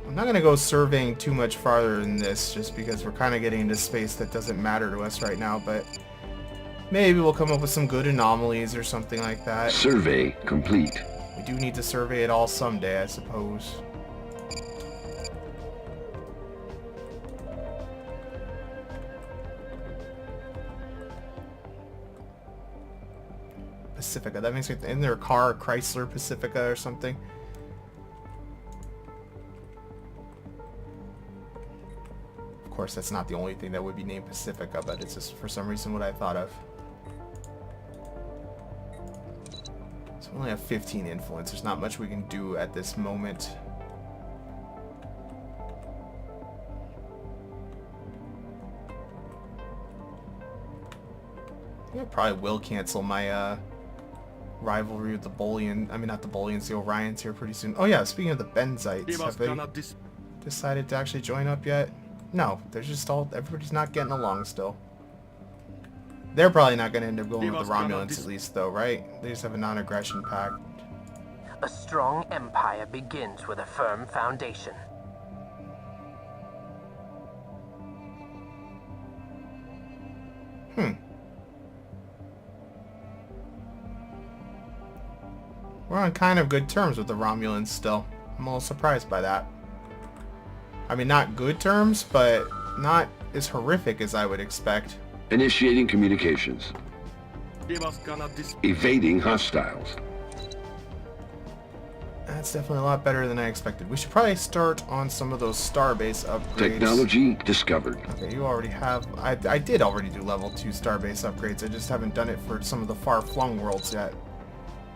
I'm not going to go surveying too much farther than this, just because we're kind of getting into space that doesn't matter to us right now, but maybe we'll come up with some good anomalies or something like that. Survey complete. We do need to survey it all someday, I suppose. Pacifica. That makes me... Isn't there a car, Chrysler Pacifica or something? Of course, that's not the only thing that would be named Pacifica, but it's just for some reason what I thought of. So we only have 15 influence. There's not much we can do at this moment. I think I probably will cancel my rivalry with the Bolian. I mean, not the Bolians, the Orions here pretty soon. Oh yeah, speaking of the Benzites, have they decided to actually join up yet? No, they're just all... Everybody's not getting along still. They're probably not going to end up going with the Romulans at least, though, right? They just have a non-aggression pact. A strong empire begins with a firm foundation. We're on kind of good terms with the Romulans still. I'm a little surprised by that. I mean, not good terms, but not as horrific as I would expect. Initiating communications. Evading hostiles. That's definitely a lot better than I expected. We should probably start on some of those starbase upgrades. Technology discovered. Okay, you already have... I did already do level 2 starbase upgrades. I just haven't done it for some of the far-flung worlds yet.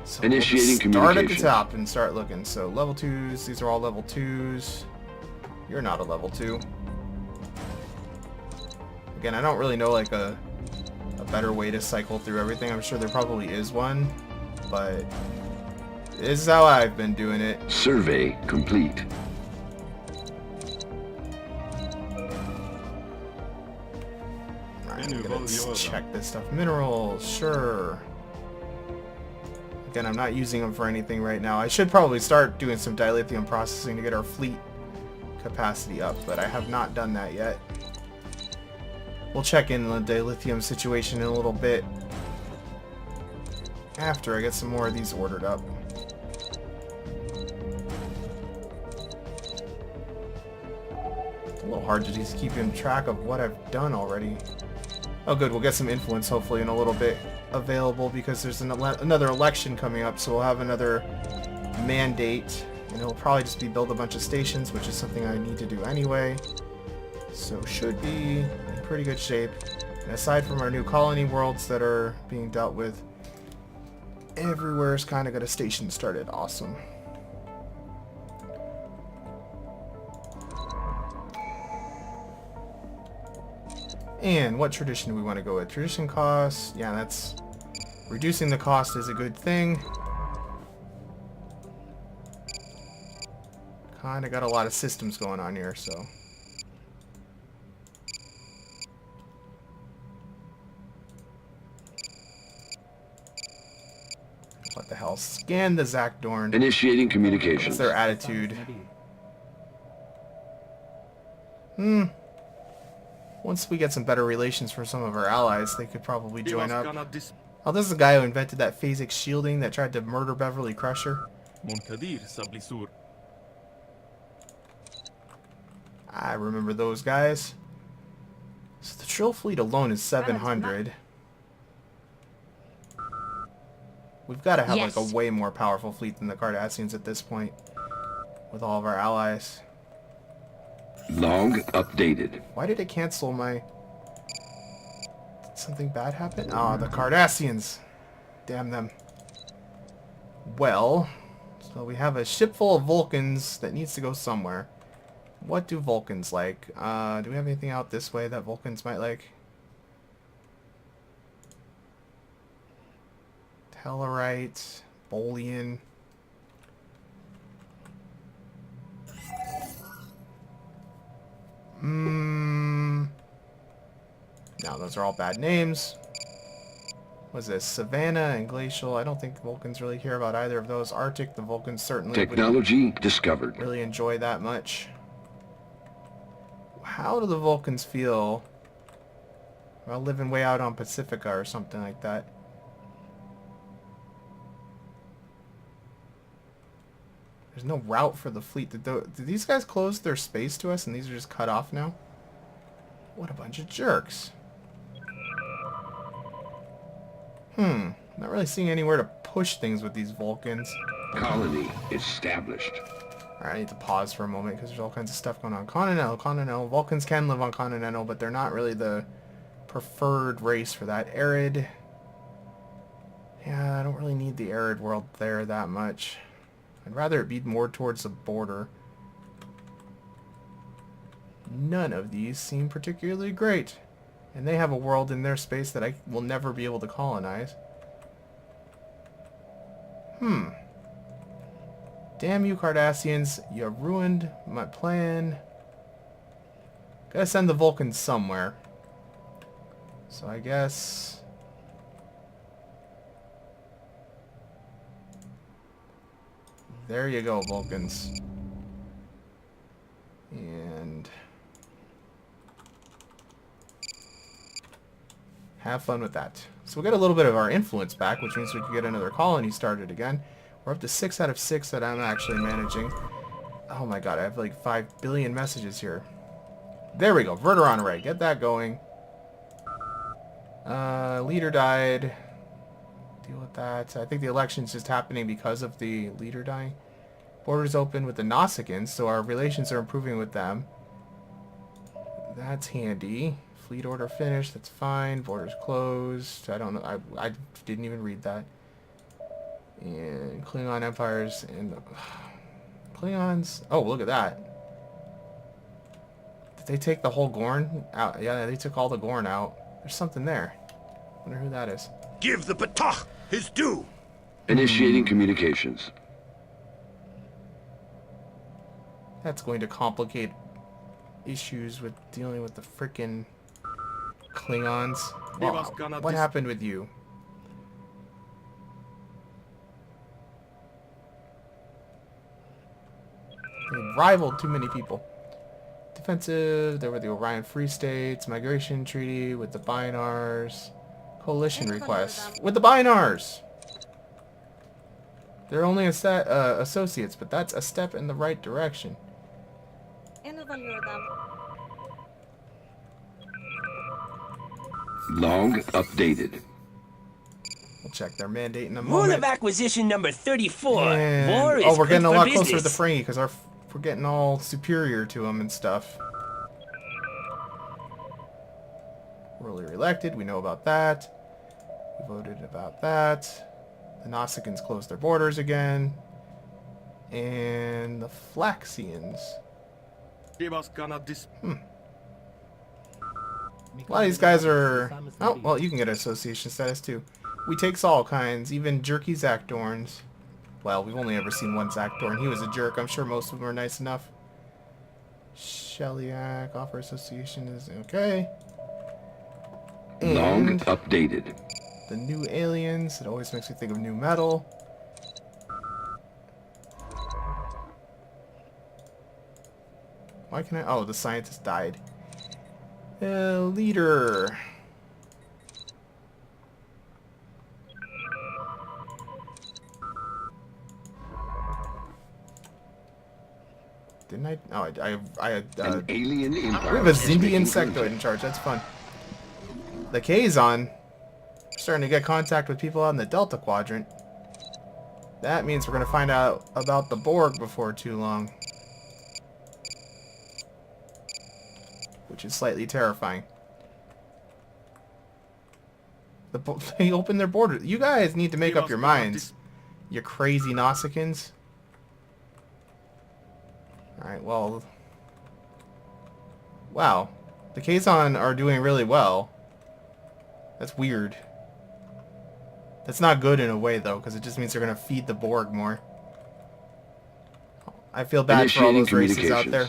So Initiating we'll start at the communication. top and start looking. So level 2s, these are all level 2s. You're not a level 2. Again, I don't really know like a better way to cycle through everything. I'm sure there probably is one, but this is how I've been doing it. Survey complete. Alright, let's check this stuff. Minerals, sure. Again, I'm not using them for anything right now. I should probably start doing some dilithium processing to get our fleet capacity up, but I have not done that yet. We'll check in the dilithium situation in a little bit after I get some more of these ordered up. It's a little hard to just keep in track of what I've done already. Oh good, we'll get some influence hopefully in a little bit available because there's another election coming up, so we'll have another mandate, and it'll probably just be build a bunch of stations, which is something I need to do anyway. So should be in pretty good shape. And aside from our new colony worlds that are being dealt with, everywhere's kind of got a station started. Awesome. And what tradition do we want to go with? Tradition costs. Yeah, that's... Reducing the cost is a good thing. Kind of got a lot of systems going on here, so... What the hell? Scan the Zakdorn. Initiating communications. What's their attitude? Once we get some better relations from some of our allies, they could probably join up. Oh, this is the guy who invented that phasic shielding that tried to murder Beverly Crusher. I remember those guys. So the Trill fleet alone is 700. We've got to have like a way more powerful fleet than the Cardassians at this point, with all of our allies. Log updated. Why did it cancel my... Did something bad happen? Ah, the Cardassians. Damn them. Well, so we have a ship full of Vulcans that needs to go somewhere. What do Vulcans like? Do we have anything out this way that Vulcans might like? Tellarite, Bolian. No, those are all bad names. What's this? Savanna and glacial. I don't think Vulcans really care about either of those. Arctic, the Vulcans certainly Technology discovered. wouldn't really enjoy that much. How do the Vulcans feel about living way out on Pacifica or something like that? There's no route for the fleet. Did these guys close their space to us and these are just cut off now? What a bunch of jerks. Not really seeing anywhere to push things with these Vulcans. Colony established. Alright, I need to pause for a moment because there's all kinds of stuff going on. Continental. Vulcans can live on Continental, but they're not really the preferred race for that. Arid. Yeah, I don't really need the arid world there that much. I'd rather it be more towards the border. None of these seem particularly great. And they have a world in their space that I will never be able to colonize. Damn you, Cardassians. You ruined my plan. Gotta send the Vulcans somewhere. So I guess... there you go, Vulcans. And... have fun with that. So we get a little bit of our influence back, which means we can get another colony started again. We're up to 6 out of 6 that I'm actually managing. Oh my god, I have like 5 billion messages here. There we go, Verteron array. Get that going. Leader died. Deal with that. I think the election's just happening because of the leader dying. Borders open with the Nausicaans, so our relations are improving with them. That's handy. Fleet order finished, that's fine. Borders closed. I don't know. I didn't even read that. And Klingon empires and Klingons. Oh, look at that. Did they take the whole Gorn out? Yeah, they took all the Gorn out. There's something there. Wonder who that is. Give the Patach his due. Initiating communications. That's going to complicate issues with dealing with the frickin' Klingons. Wow. What happened with you? They rivaled too many people. Defensive, there were the Orion Free States, migration treaty with the Binars, coalition requests with the Binars. They're only associates, but that's a step in the right direction. Log updated. We'll check their mandate in a Rule moment. of acquisition number 34. And, War is oh, we're good getting a for lot business. closer to the Ferengi because we're getting all superior to them and stuff. We're earlier elected. We know about that. We voted about that. The Nausicaans closed their borders again. And the Flaxians. A lot of these guys are... oh, well, you can get association status too. We takes all kinds, even jerky Zakdorns. Well, we've only ever seen one Zakdorn. He was a jerk. I'm sure most of them are nice enough. Shellyak, offer association is okay. Log And updated. the new aliens. It always makes me think of new metal. Why can I... oh, the scientist died. Leader. Didn't I? Oh, I had... An alien empire. we have a is Zindian making sectoid contact. in charge. That's fun. The Kazon. Starting to get contact with people out in the Delta Quadrant. That means we're going to find out about the Borg before too long. Which is slightly terrifying. They opened their borders. You guys need to make up your minds. You crazy Nausicaans. Alright, well... wow. The Kazon are doing really well. That's weird. That's not good in a way, though, because it just means they're going to feed the Borg more. I feel bad for all those races out there.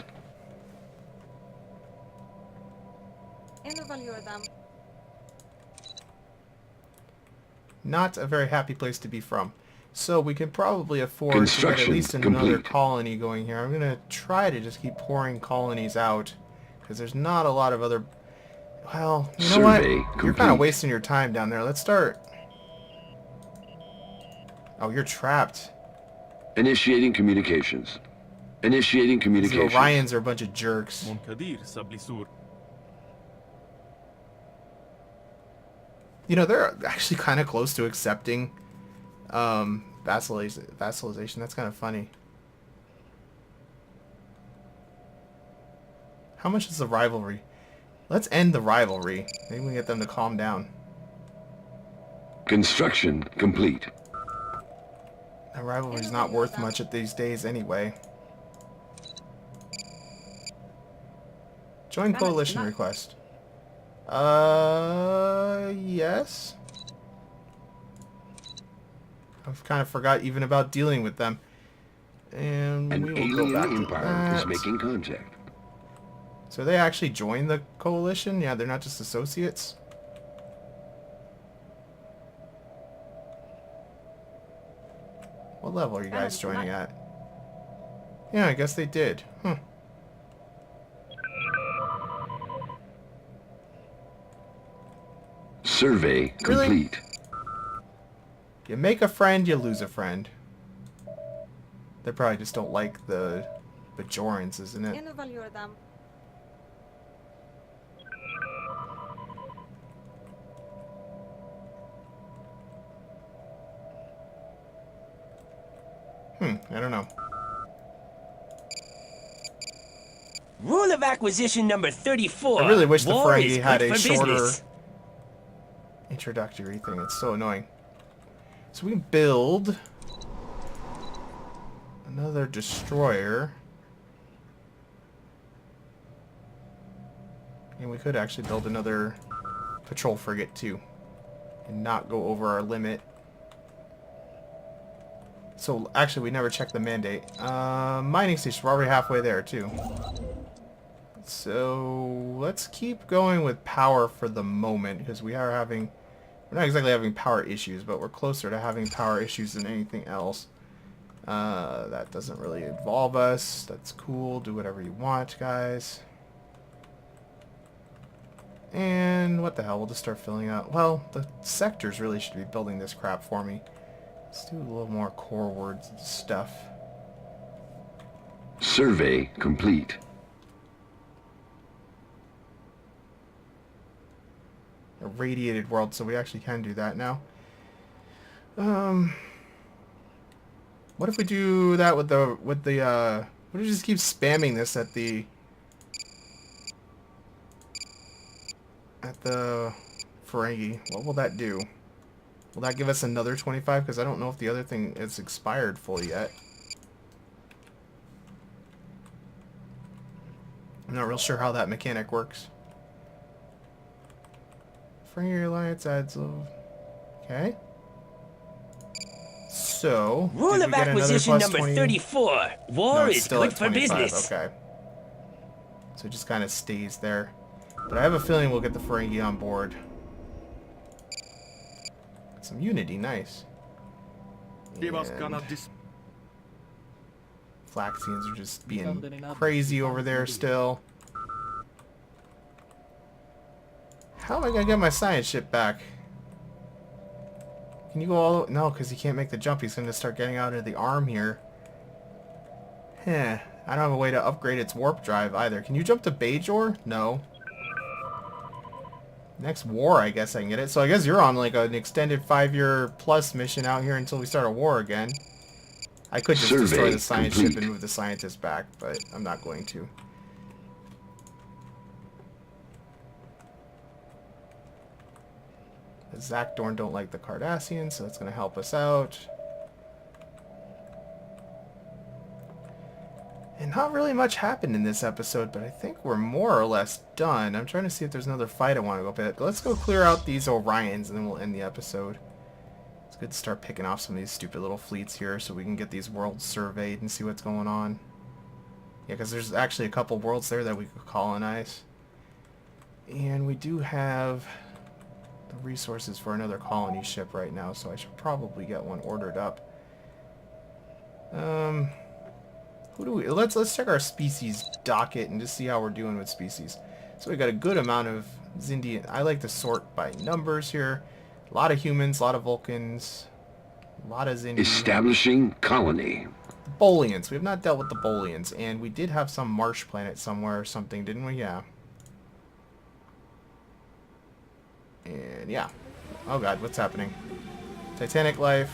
Not a very happy place to be from. So we can probably afford to get at Construction least another complete. colony going here. I'm going to try to just keep pouring colonies out, because there's not a lot of other... Well, you know what? Survey You're kind of complete. wasting your time down there. Let's start... Oh, you're trapped. Initiating communications. Initiating The communications. Orions are a bunch of jerks. منكدير سبلسور. You know, they're actually kind of close to accepting vassalization. That's kind of funny. How much is the rivalry? Let's end the rivalry. Maybe we can get them to calm down. Construction complete. That rivalry's not worth much at these days anyway. Join coalition request. Yes. I've kind of forgot even about dealing with them. And An we will go alien back to empire is that. making contact. So they actually joined the coalition? Yeah, they're not just associates? What level are you guys joining at? Yeah, I guess they did. Huh. Survey Really? complete. You make a friend, you lose a friend. They probably just don't like the Bajorans, isn't it? I don't know. Rule of acquisition number 34. I really wish the War Ferengi is had good a for shorter business. introductory thing. It's so annoying. So we can build another destroyer. And we could actually build another patrol frigate too. And not go over our limit. So actually we never checked the mandate. Mining station, we're already halfway there too. So let's keep going with power for the moment, because we're not exactly having power issues, but we're closer to having power issues than anything else. That doesn't really involve us. That's cool. Do whatever you want, guys. And what the hell, we'll just start filling out. Well, the sectors really should be building this crap for me. Let's do a little more core words and stuff. Survey complete. A radiated world, so we actually can do that now. What if we do that with the what if we just keep spamming this at the Ferengi? What will that do? Will that give us another 25? Because I don't know if the other thing is expired fully yet. I'm not real sure how that mechanic works. Ferengi Alliance adds a... Okay. So, Rule did of we get another acquisition plus number 20? 34. War No, it's is still good at for 25. business. Okay. So it just kind of stays there. But I have a feeling we'll get the Ferengi on board. Some unity, nice. And Flaxians are just being crazy over there still. How am I going to get my science ship back? Can you go all the way? No, because he can't make the jump. He's going to start getting out into the arm here. Heh. I don't have a way to upgrade its warp drive either. Can you jump to Bajor? No. Next war, I guess I can get it. So I guess you're on like an extended 5-year plus mission out here until we start a war again. I could just destroy the science ship and move the scientists back, but I'm not going to. The Zakdorn don't like the Cardassians, so that's going to help us out. And not really much happened in this episode, but I think we're more or less done. I'm trying to see if there's another fight I want to go pick. Let's go clear out these Orions, and then we'll end the episode. It's good to start picking off some of these stupid little fleets here so we can get these worlds surveyed and see what's going on. Yeah, because there's actually a couple worlds there that we could colonize. And we do have the resources for another colony ship right now, so I should probably get one ordered up. Who do we... Let's check our species docket and just see how we're doing with species. So we got a good amount of Zindian. I like to sort by numbers here. A lot of humans, a lot of Vulcans, a lot of Zindian. Establishing colony. Bolians. We have not dealt with the Bolians, and we did have some marsh planet somewhere or something, didn't we? Yeah. And yeah. Oh god, what's happening? Titanic life.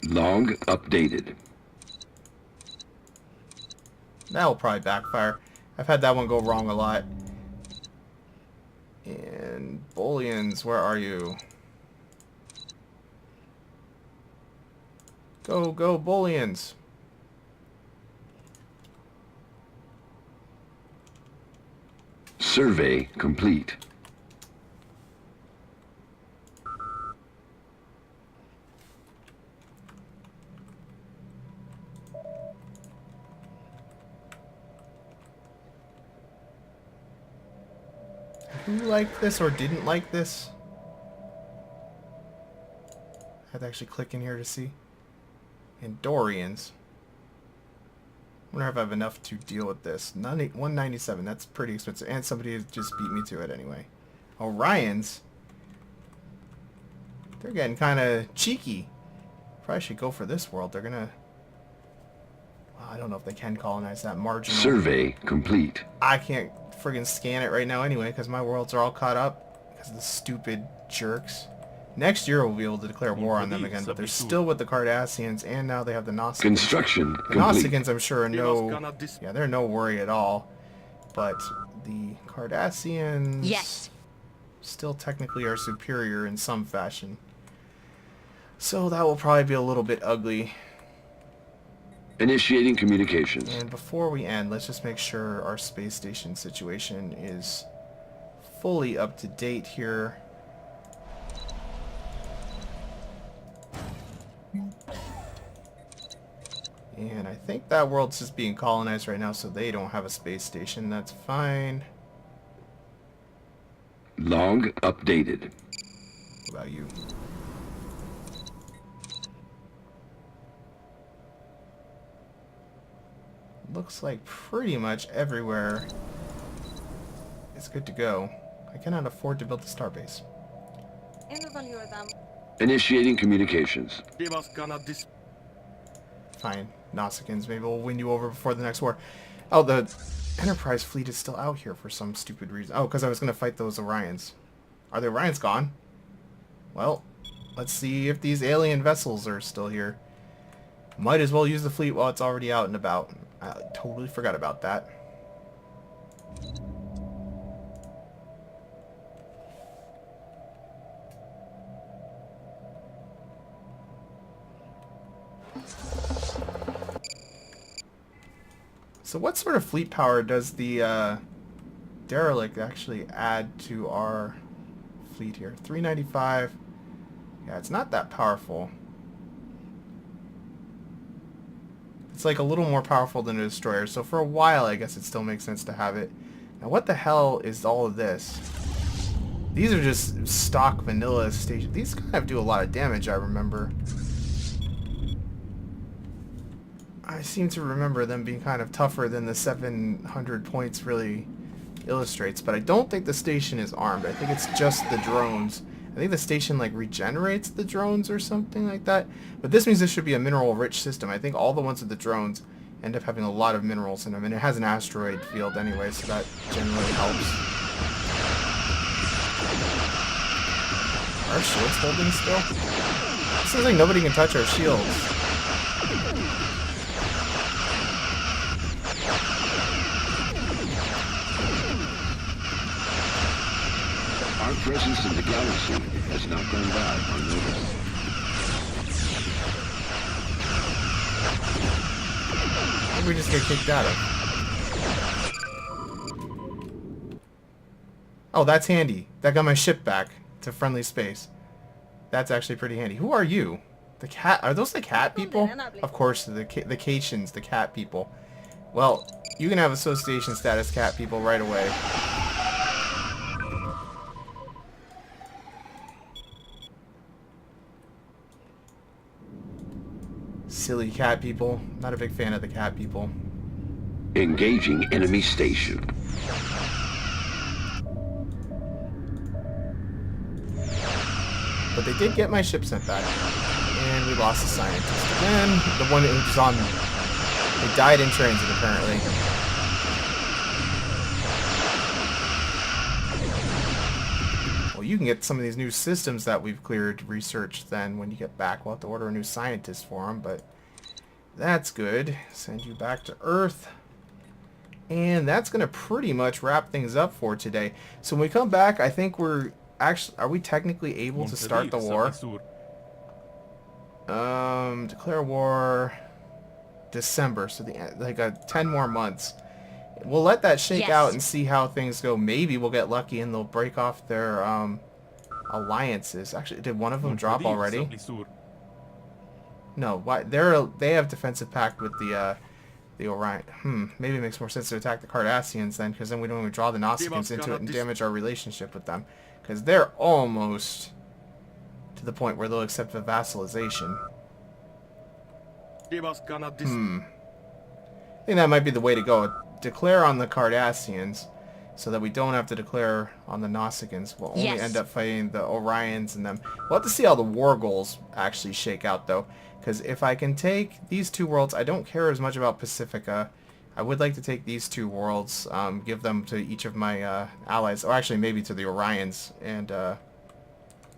Log updated. That'll probably backfire. I've had that one go wrong a lot. And Bolians, where are you? Go, go, Bolians! Survey complete. Who liked this or didn't like this? I had to actually click in here to see. And Dorians. Wonder if I have enough to deal with this. 197, that's pretty expensive. And somebody just beat me to it anyway. Orions? They're getting kind of cheeky. Probably should go for this world. They're gonna... Well, I don't know if they can colonize that marginal. Survey complete. I can't friggin' scan it right now anyway because my worlds are all caught up because of the stupid jerks. Next year we'll be able to declare war on them again, but they're still with the Cardassians, and now they have the Nausicaans. Construction The complete. Nausicaans, I'm sure, are yeah, they're no worry at all. But the Cardassians... Yes. Still technically are superior in some fashion. So that will probably be a little bit ugly. Initiating communications. And before we end, let's just make sure our space station situation is fully up to date here. And I think that world's just being colonized right now, so they don't have a space station. That's fine. Log updated. What about you? Looks like pretty much everywhere is good to go. I cannot afford to build a starbase. Initiating communications. Fine. Nausicaans, maybe we'll win you over before the next war. Oh, the Enterprise fleet is still out here for some stupid reason. Oh, because I was going to fight those Orions. Are the Orions gone? Well, let's see if these alien vessels are still here. Might as well use the fleet while it's already out and about. I totally forgot about that. So what sort of fleet power does the derelict actually add to our fleet here? 395. Yeah, it's not that powerful. It's like a little more powerful than a destroyer, so for a while I guess it still makes sense to have it. Now what the hell is all of this? These are just stock vanilla stations. These kind of do a lot of damage, I remember. I seem to remember them being kind of tougher than the 700 points really illustrates, but I don't think the station is armed. I think it's just the drones. I think the station like regenerates the drones or something like that. But this means this should be a mineral-rich system. I think all the ones with the drones end up having a lot of minerals in them, and it has an asteroid field anyway, so that generally helps. Our shields holding still? It seems like nobody can touch our shields. Our presence in the galaxy has not gone by unnoticed. Maybe we just get kicked out of. Oh, that's handy. That got my ship back to friendly space. That's actually pretty handy. Who are you? The cat? Are those the cat people? Of course, the Cations, the cat people. Well, you can have association status cat people right away. Silly cat people. Not a big fan of the cat people. Engaging enemy station. But they did get my ship sent back. And we lost the scientist. Again, the one who was on... They died in transit, apparently. Well, you can get some of these new systems that we've cleared researched then when you get back. We'll have to order a new scientist for them, but that's good. Send you back to Earth. And that's going to pretty much wrap things up for today. So when we come back, I think we're... Actually, are we technically able to start the war? Declare war... December, so like 10 more months. We'll let that shake out and see how things go. Maybe we'll get lucky and they'll break off their alliances. Actually, did one of them drop already? No, why? They have defensive pact with the Orion. Maybe it makes more sense to attack the Cardassians then, because then we don't even draw the Nausicaans into it and damage our relationship with them, because they're almost to the point where they'll accept a vassalization. I think that might be the way to go. Declare on the Cardassians so that we don't have to declare on the Nausicaans. We'll only end up fighting the Orions and them. We'll have to see how the war goals actually shake out, though. Because if I can take these two worlds, I don't care as much about Pacifica. I would like to take these two worlds, give them to each of my allies, or actually maybe to the Orions, and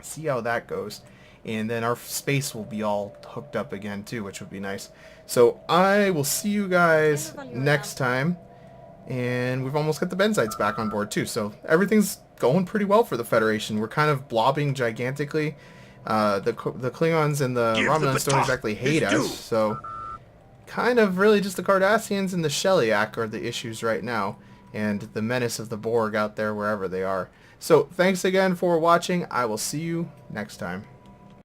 see how that goes. And then our space will be all hooked up again too, which would be nice. So I will see you guys next time. And we've almost got the Benzites back on board too. So everything's going pretty well for the Federation. We're kind of blobbing gigantically. The Klingons and the Romulans don't exactly hate us. So kind of really just the Cardassians and the Shellyak are the issues right now. And the menace of the Borg out there wherever they are. So thanks again for watching. I will see you next time.